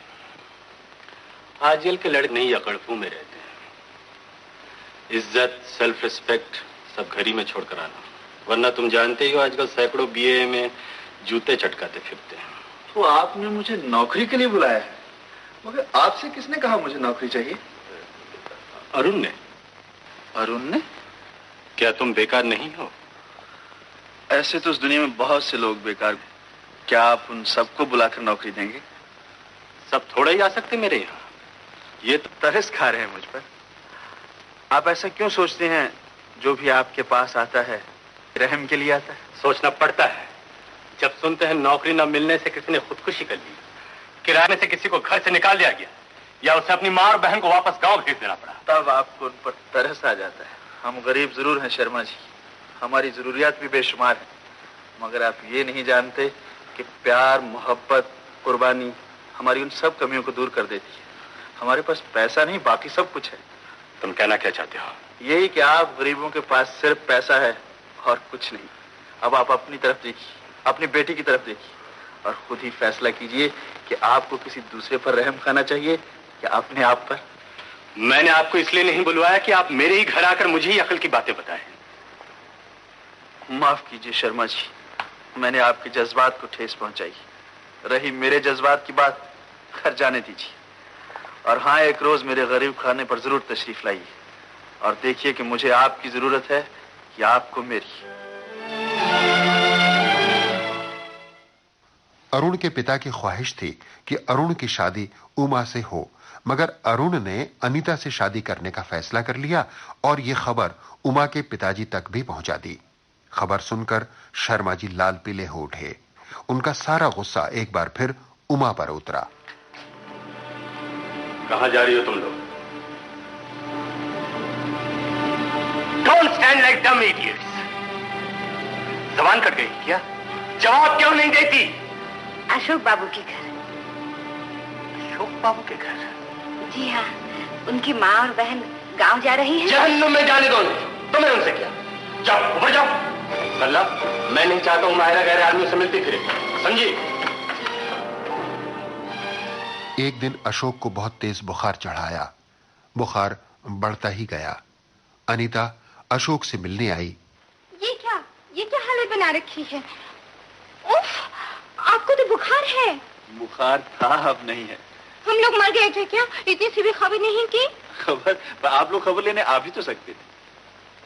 आजकल के लड़के नहीं अकड़फू में रहते हैं। इज्जत, सेल्फ रिस्पेक्ट सब घर ही में छोड़कर आना, वरना तुम जानते ही हो आजकल सैकड़ों बीए में जूते चटकाते फिरते हैं। तो आपने मुझे नौकरी के लिए बुलाया है, मगर आपसे किसने कहा मुझे नौकरी चाहिए? अरुण ने। अरुण ने? क्या तुम बेकार नहीं हो? ऐसे तो इस दुनिया में बहुत से लोग बेकार। क्या आप उन सबको बुलाकर नौकरी देंगे? सब थोड़ा ही आ सकते मेरे यहाँ। ये तो तरस खा रहे हैं मुझ पर। आप ऐसा क्यों सोचते हैं? जो भी आपके पास आता है रहम के लिए आता है। सोचना पड़ता है जब सुनते हैं नौकरी न मिलने से किसी ने खुदकुशी कर ली, किराए में से किसी को घर से निकाल दिया गया, या उसे अपनी माँ और बहन को वापस गांव भेज देना पड़ा। तब आपको उन पर तरस आ जाता है। हम गरीब जरूर हैं शर्मा जी, हमारी जरूरियात भी बेशुमार हैं, मगर आप ये नहीं जानते कि प्यार, मोहब्बत, कुर्बानी हमारी उन सब कमियों को दूर कर देती है। हमारे पास पैसा नहीं, बाकी सब कुछ है। तुम कहना क्या चाहते हो? यही कि आप गरीबों के पास सिर्फ पैसा है और कुछ नहीं। अब आप अपनी तरफ देखिए, अपनी बेटी की तरफ देखिए और खुद ही फैसला कीजिए कि आपको किसी दूसरे पर रहम खाना चाहिए या अपने आप पर। मैंने आपको इसलिए नहीं बुलवाया कि आप मेरे ही घर आकर मुझे ही अकल की बातें बताएं। माफ कीजिए शर्मा जी, मैंने आपके जज्बात को ठेस पहुंचाई। रही मेरे जज्बात की बात, घर जाने दीजिए। और हाँ, एक रोज मेरे गरीब खाने पर जरूर तशरीफ लाइए और देखिए कि मुझे आपकी जरूरत है या आपको मेरी। अरुण के पिता की ख्वाहिश थी कि अरुण की शादी उमा से हो, मगर अरुण ने अनीता से शादी करने का फैसला कर लिया और यह खबर उमा के पिताजी तक भी पहुंचा दी। खबर सुनकर शर्मा जी लाल पीले हो उठे। उनका सारा गुस्सा एक बार फिर उमा पर उतरा। कहां जा रही हो तुम लोग? Don't stand like dumb idiots. जबान कट गई क्या? जवाब क्यों नहीं देती? अशोक बाबू के घर। अशोक बाबू के घर? जी हाँ, उनकी माँ और बहन गांव जा रही हैं। जहन्नुम में जाने दो, तुम्हें उनसे क्या? जाओ ऊपर जाओ। अल्लाह, मैं नहीं चाहता हूं मायरा गैर आदमी से मिलती फिरे, समझी? एक दिन अशोक को बहुत तेज बुखार चढ़ाया। बुखार बढ़ता ही गया। अनीता अशोक से मिलने आई। ये क्या हालत बना रखी है? उफ, आपको तो बुखार है। बुखार था, अब नहीं है। हम लोग मर गए थे क्या? इतनी सी भी खबर नहीं की? खबर? आप लोग खबर लेने आ भी तो सकते थे।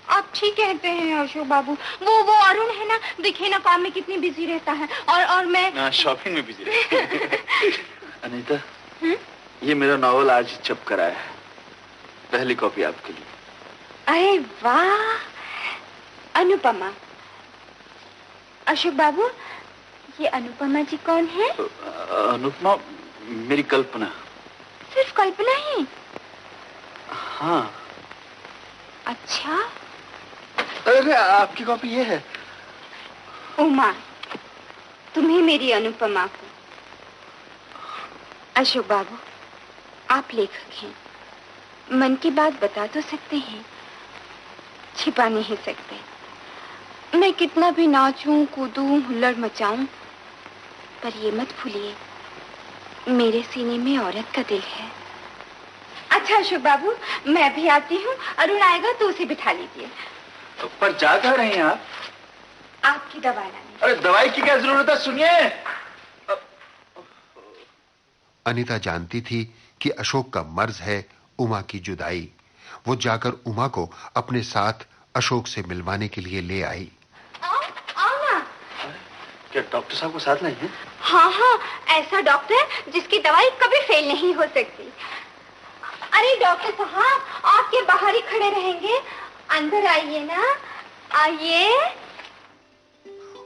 आप ठीक कहते हैं अशोक बाबू। वो अरुण है ना, देखिए ना काम में कितनी बिजी रहता है और मैं शॉपिंग में बिजी रहती। अनीता, ये मेरा नॉवल आज छप कर आया है, पहली कॉपी आपके लिए। अरे वाह, अनुपमा। अशोक बाबू, ये अनुपमा जी कौन है? अनुपमा मेरी कल्पना। सिर्फ कल्पना ही? हाँ। अच्छा, अरे आपकी कॉपी ये है। उमा, तुम्हें मेरी अनुपमा को। अशोक बाबू, आप लेखक हैं, मन की बात बता तो सकते हैं, छिपा नहीं सकते। मैं कितना भी नाचूं, कूदूं, हुल्लड़ मचाऊं, पर ये मत भूलिए, मेरे सीने में औरत का दिल है। अच्छा अशोक बाबू, मैं भी आती हूँ। अरुण आएगा तो उसे बिठा लीजिए। तो पर जा कहाँ रही हैं आप? आपकी दवा लाने। अरे दवाई की क्या जरूरत है, सुनिए। अनीता जानती थी कि अशोक का मर्ज है उमा की जुदाई। वो जाकर उमा को अपने साथ अशोक से मिलवाने के लिए ले आई। आओ ना। क्या डॉक्टर साहब को साथ नहीं है? हाँ, ऐसा डॉक्टर जिसकी दवाई कभी फेल नहीं हो सकती। अरे डॉक्टर साहब, आपके बाहर ही खड़े रहेंगे, अंदर आइए ना, आइए।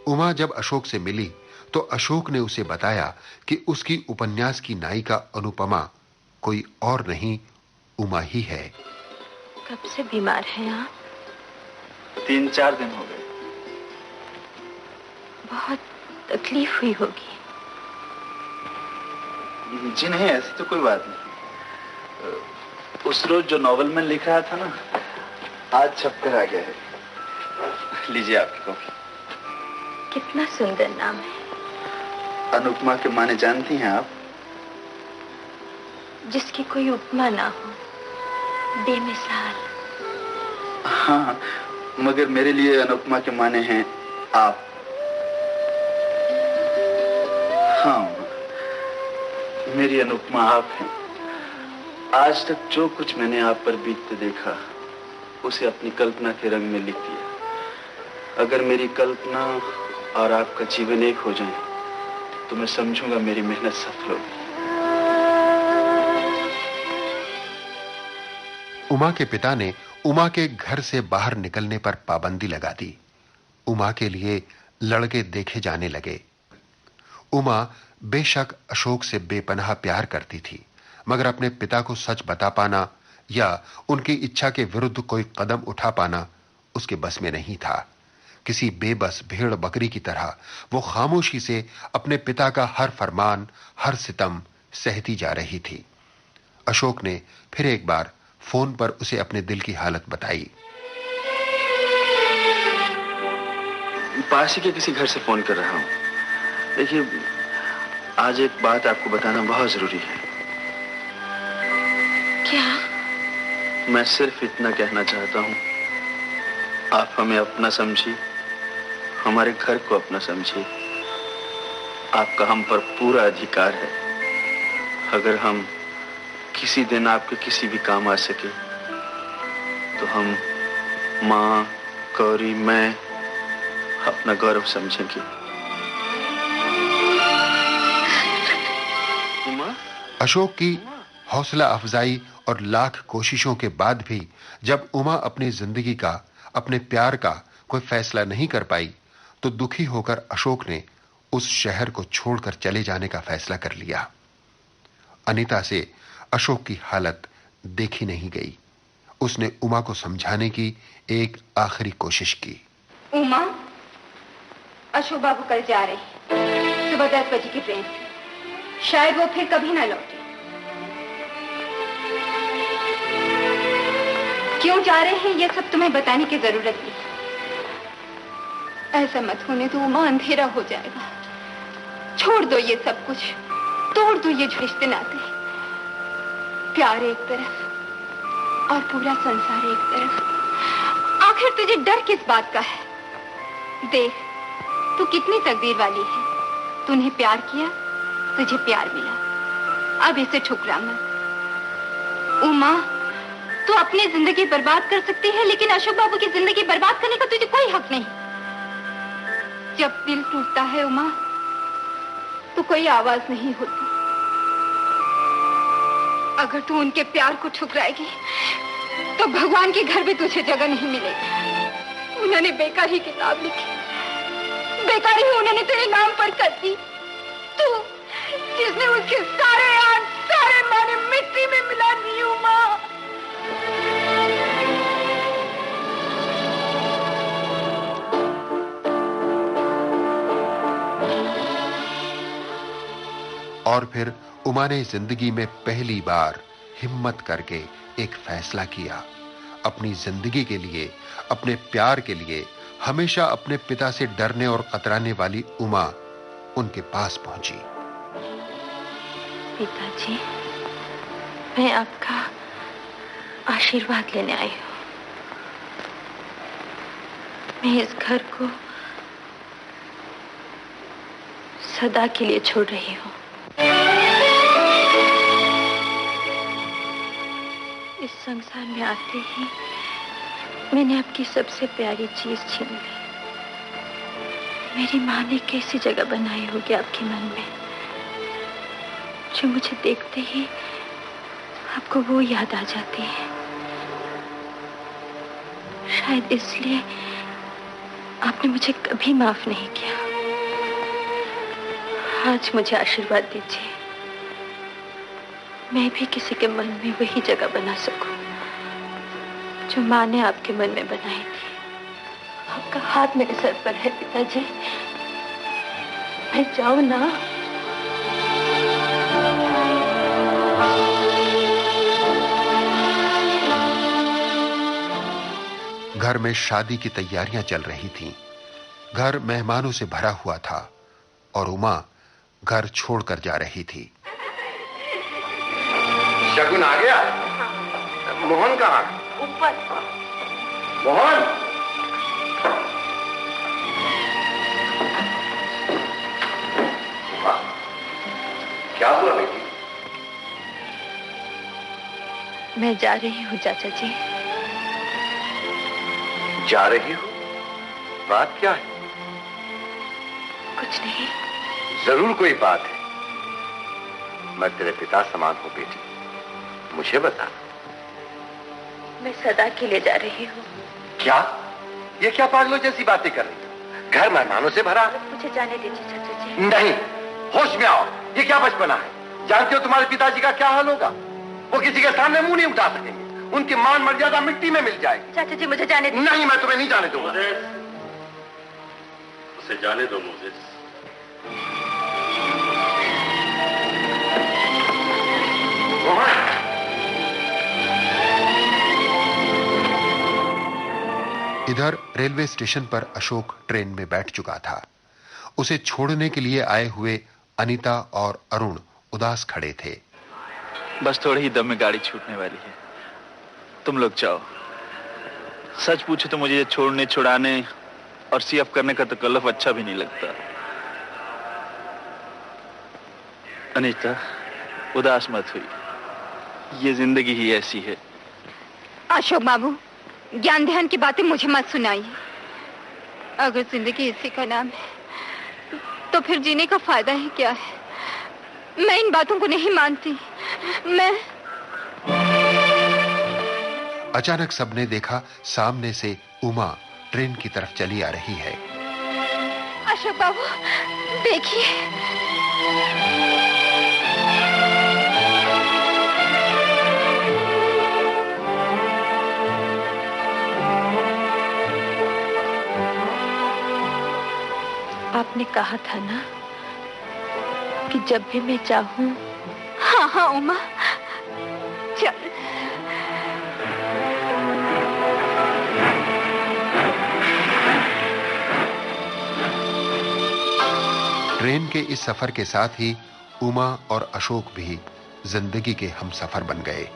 उमा जब अशोक से मिली तो अशोक ने उसे बताया कि उसकी उपन्यास की नायिका अनुपमा कोई और नहीं, उमा ही है। कब से बीमार हैं आप? 3-4 दिन हो गए। बहुत तकलीफ हुई होगी। जी नहीं, ऐसी तो कोई बात नहीं। उस रोज जो नॉवल में लिख रहा था ना, आज छपकर आ गया है। लीजिए आपकी कॉपी। कितना सुंदर नाम है। अनुपमा के माने जानती हैं आप? जिसकी कोई उपमा ना हो, बेमिसाल। हाँ, मगर मेरे लिए अनुपमा के माने हैं आप। हाँ, मेरी अनुपमा आप हैं। आज तक जो कुछ मैंने आप पर बीतते देखा, उसे अपनी कल्पना के रंग में लिख दिया। अगर मेरी कल्पना और आपका जीवन एक हो जाए, तो मैं समझूंगा मेरी मेहनत सफल होगी। उमा के पिता ने उमा के घर से बाहर निकलने पर पाबंदी लगा दी। उमा के लिए लड़के देखे जाने लगे। उमा बेशक अशोक से बेपनाह प्यार करती थी, मगर अपने पिता को सच बता पाना या उनकी इच्छा के विरुद्ध कोई कदम उठा पाना उसके बस में नहीं था। किसी बेबस भेड़ बकरी की तरह वो खामोशी से अपने पिता का हर फरमान, हर सितम सहती जा रही थी। अशोक ने फिर एक बार फोन पर उसे अपने दिल की हालत बताई। पास ही के किसी घर से फोन कर रहा हूं। देखिए, आज एक बात आपको बताना बहुत जरूरी है। क्या? मैं सिर्फ इतना कहना चाहता हूं, आप हमें अपना समझिए, हमारे घर को अपना समझिए। आपका हम पर पूरा अधिकार है। अगर हम किसी दिन आपके किसी भी काम आ सके, तो हम माँ, गौरी, मैं अपना गौरव समझेंगे। अशोक की हौसला अफजाई और लाख कोशिशों के बाद भी जब उमा अपनी जिंदगी का, अपने प्यार का कोई फैसला नहीं कर पाई, तो दुखी होकर अशोक ने उस शहर को छोड़कर चले जाने का फैसला कर लिया। अनीता से अशोक की हालत देखी नहीं गई। उसने उमा को समझाने की एक आखिरी कोशिश की। उमा, अशोक बाबू कल जा रहे हैं सुबह 10 बजे की ट्रेन से। शायद वो फिर कभी ना लौटे। क्यों जा रहे हैं ये सब तुम्हें बताने की जरूरत नहीं। ऐसा मत होने तो उमा, अंधेरा हो जाएगा। छोड़ दो ये सब कुछ, तोड़ दो ये रिश्ते नाते। प्यार एक तरफ और पूरा संसार एक तरफ। आखिर तुझे डर किस बात का है? देख, तू कितनी तकदीर वाली है। तूने प्यार किया, तुझे प्यार मिला। अब इसे ठुकरा मत। उमा, तू अपनी जिंदगी बर्बाद कर सकती है, लेकिन अशोक बाबू की जिंदगी बर्बाद करने का तुझे कोई हक नहीं। जब दिल टूटता है उमा, तो कोई आवाज नहीं होती। अगर तू उनके प्यार को ठुकराएगी, तो भगवान के घर में तुझे जगह नहीं मिलेगी। उन्होंने बेकार ही किताब लिखी, बेकार ही उन्होंने तेरे नाम पर कर दी। तू जिसने उसके सारे याद, सारे माने मिट्टी में मिला दी। उमा, और फिर उमा ने जिंदगी में पहली बार हिम्मत करके एक फैसला किया। अपनी जिंदगी के लिए, अपने प्यार के लिए हमेशा अपने पिता से डरने और कतराने वाली उमा उनके पास पहुंची। पिताजी, मैं आपका आशीर्वाद लेने आई हूं। मैं इस घर को सदा के लिए छोड़ रही हूं। इस संसार में आते ही मैंने आपकी सबसे प्यारी चीज छीन ली। मेरी माँ ने कैसी जगह बनाई होगी आपके मन में, जो मुझे देखते ही आपको वो याद आ जाती है। शायद इसलिए आपने मुझे कभी माफ नहीं किया। आज मुझे आशीर्वाद दीजिए, मैं भी किसी के मन में वही जगह बना सकूं जो माँ ने आपके मन में बनाई थी। आपका हाथ मेरे सर पर है पिताजी, मैं जाऊं ना? घर में शादी की तैयारियां चल रही थीं। घर मेहमानों से भरा हुआ था और उमा घर छोड़कर जा रही थी। शगुन आ गया? मोहन कहाँ? ऊपर। मोहन! क्या हुआ बेटी? मैं जा रही हूँ चाचा जी। जा रही हो? बात क्या है? कुछ नहीं। जरूर कोई बात है। मैं तेरे पिता समान हूं बेटी, मुझे बता। मैं सदा के लिए जा रही हूँ। क्या? ये क्या पागलों जैसी बातें कर रही हो? घर मेहमानों से भरा है। मुझे जाने दीजिए चाचा जी। नहीं, होश में आओ। ये क्या बचपना है? जानते हो तुम्हारे पिताजी का क्या हाल होगा? वो किसी के सामने मुंह नहीं उठा सकेंगे। उनकी मान मर्यादा मिट्टी में मिल जाएगी। चाचा जी मुझे जाने दीजिए। नहीं, मैं तुम्हें नहीं जाने दूंगा। उसे जाने दो मोजेस। इधर रेलवे स्टेशन पर अशोक ट्रेन में बैठ चुका था। उसे छोड़ने के लिए आए हुए अनीता और अरुण उदास खड़े थे। बस थोड़े ही दम में गाड़ी छूटने वाली है, तुम लोग जाओ। सच पूछो तो मुझे छोड़ने, छुड़ाने और सीएफ करने का तकल्लुफ अच्छा भी नहीं लगता। अनीता, उदास मत हुई, ये जिंदगी ही ऐसी है। अशोक बाबू, ज्ञान ध्यान की बातें मुझे मत सुनाइए। अगर जिंदगी इसी का नाम है तो फिर जीने का फायदा ही क्या है? मैं इन बातों को नहीं मानती। मैं अचानक सबने देखा सामने से उमा ट्रेन की तरफ चली आ रही है। अशोक बाबू देखिए। आपने कहा था ना कि जब भी मैं चाहूं। हाँ हाँ उमा, चल। ट्रेन के इस सफर के साथ ही उमा और अशोक भी जिंदगी के हमसफर बन गए।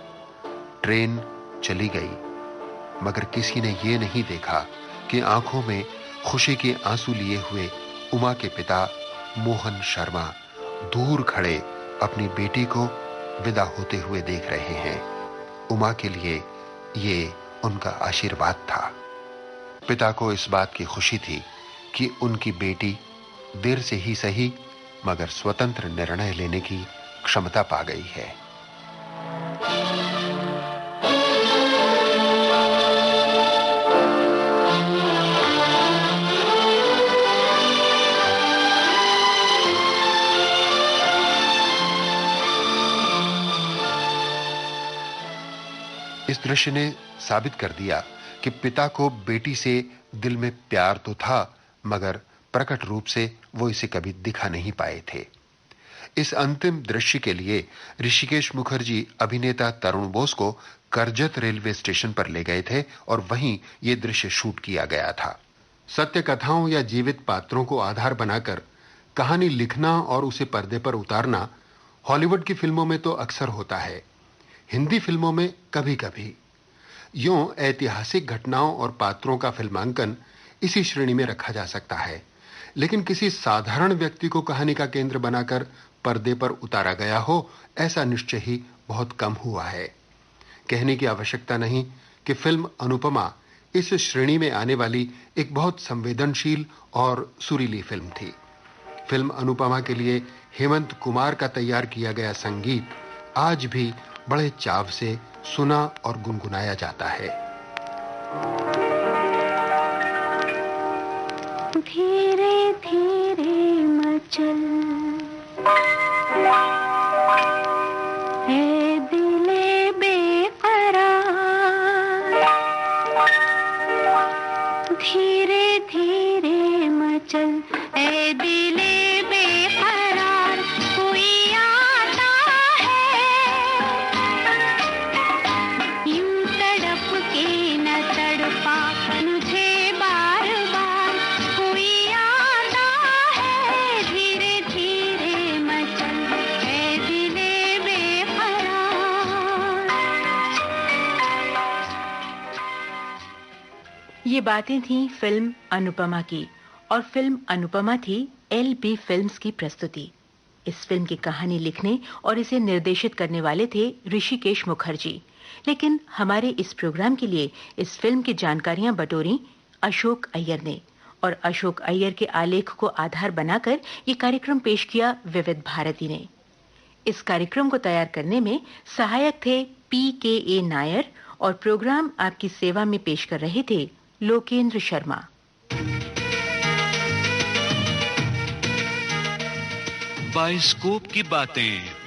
ट्रेन चली गई, मगर किसी ने यह नहीं देखा कि आंखों में खुशी के आंसू लिए हुए उमा के पिता मोहन शर्मा दूर खड़े अपनी बेटी को विदा होते हुए देख रहे हैं। उमा के लिए ये उनका आशीर्वाद था। पिता को इस बात की खुशी थी कि उनकी बेटी देर से ही सही मगर स्वतंत्र निर्णय लेने की क्षमता पा गई है। इस दृश्य ने साबित कर दिया कि पिता को बेटी से दिल में प्यार तो था, मगर प्रकट रूप से वो इसे कभी दिखा नहीं पाए थे। इस अंतिम दृश्य के लिए ऋषिकेश मुखर्जी अभिनेता तरुण बोस को करजत रेलवे स्टेशन पर ले गए थे और वहीं ये दृश्य शूट किया गया था। सत्य कथाओं या जीवित पात्रों को आधार बनाकर कहानी लिखना और उसे पर्दे पर उतारना हॉलीवुड की फिल्मों में तो अक्सर होता है, हिंदी फिल्मों में कभी-कभी। यूं ऐतिहासिक घटनाओं और पात्रों का फिल्मांकन इसी श्रेणी में रखा जा सकता है, लेकिन किसी साधारण व्यक्ति को कहानी का केंद्र बनाकर पर्दे पर उतारा गया हो, ऐसा निश्चय ही बहुत कम हुआ है। कहने की आवश्यकता नहीं कि फिल्म अनुपमा इस श्रेणी में आने वाली एक बहुत संवेदनशील और सुरीली फिल्म थी। फिल्म अनुपमा के लिए हेमंत कुमार का तैयार किया गया संगीत आज भी बड़े चाव से सुना और गुनगुनाया जाता है। धीरे धीरे मचल है दिले बेकरार, धीरे धीरे मचल है दिले बेकरार, कोई आता है यूं तड़प के न तड़पा मुझे बार बार, कोई आता है धीरे धीरे मचल है दिले बेकरार। ये बातें थीं फिल्म अनुपमा की, और फिल्म अनुपमा थी LB फिल्म्स की प्रस्तुति। इस फिल्म की कहानी लिखने और इसे निर्देशित करने वाले थे ऋषिकेश मुखर्जी, लेकिन हमारे इस प्रोग्राम के लिए इस फिल्म की जानकारियां बटोरी अशोक अय्यर ने, और अशोक अय्यर के आलेख को आधार बनाकर ये कार्यक्रम पेश किया विविध भारती ने। इस कार्यक्रम को तैयार करने में सहायक थे PKA नायर, और प्रोग्राम आपकी सेवा में पेश कर रहे थे लोकेंद्र शर्मा। बाइस्कोप की बातें।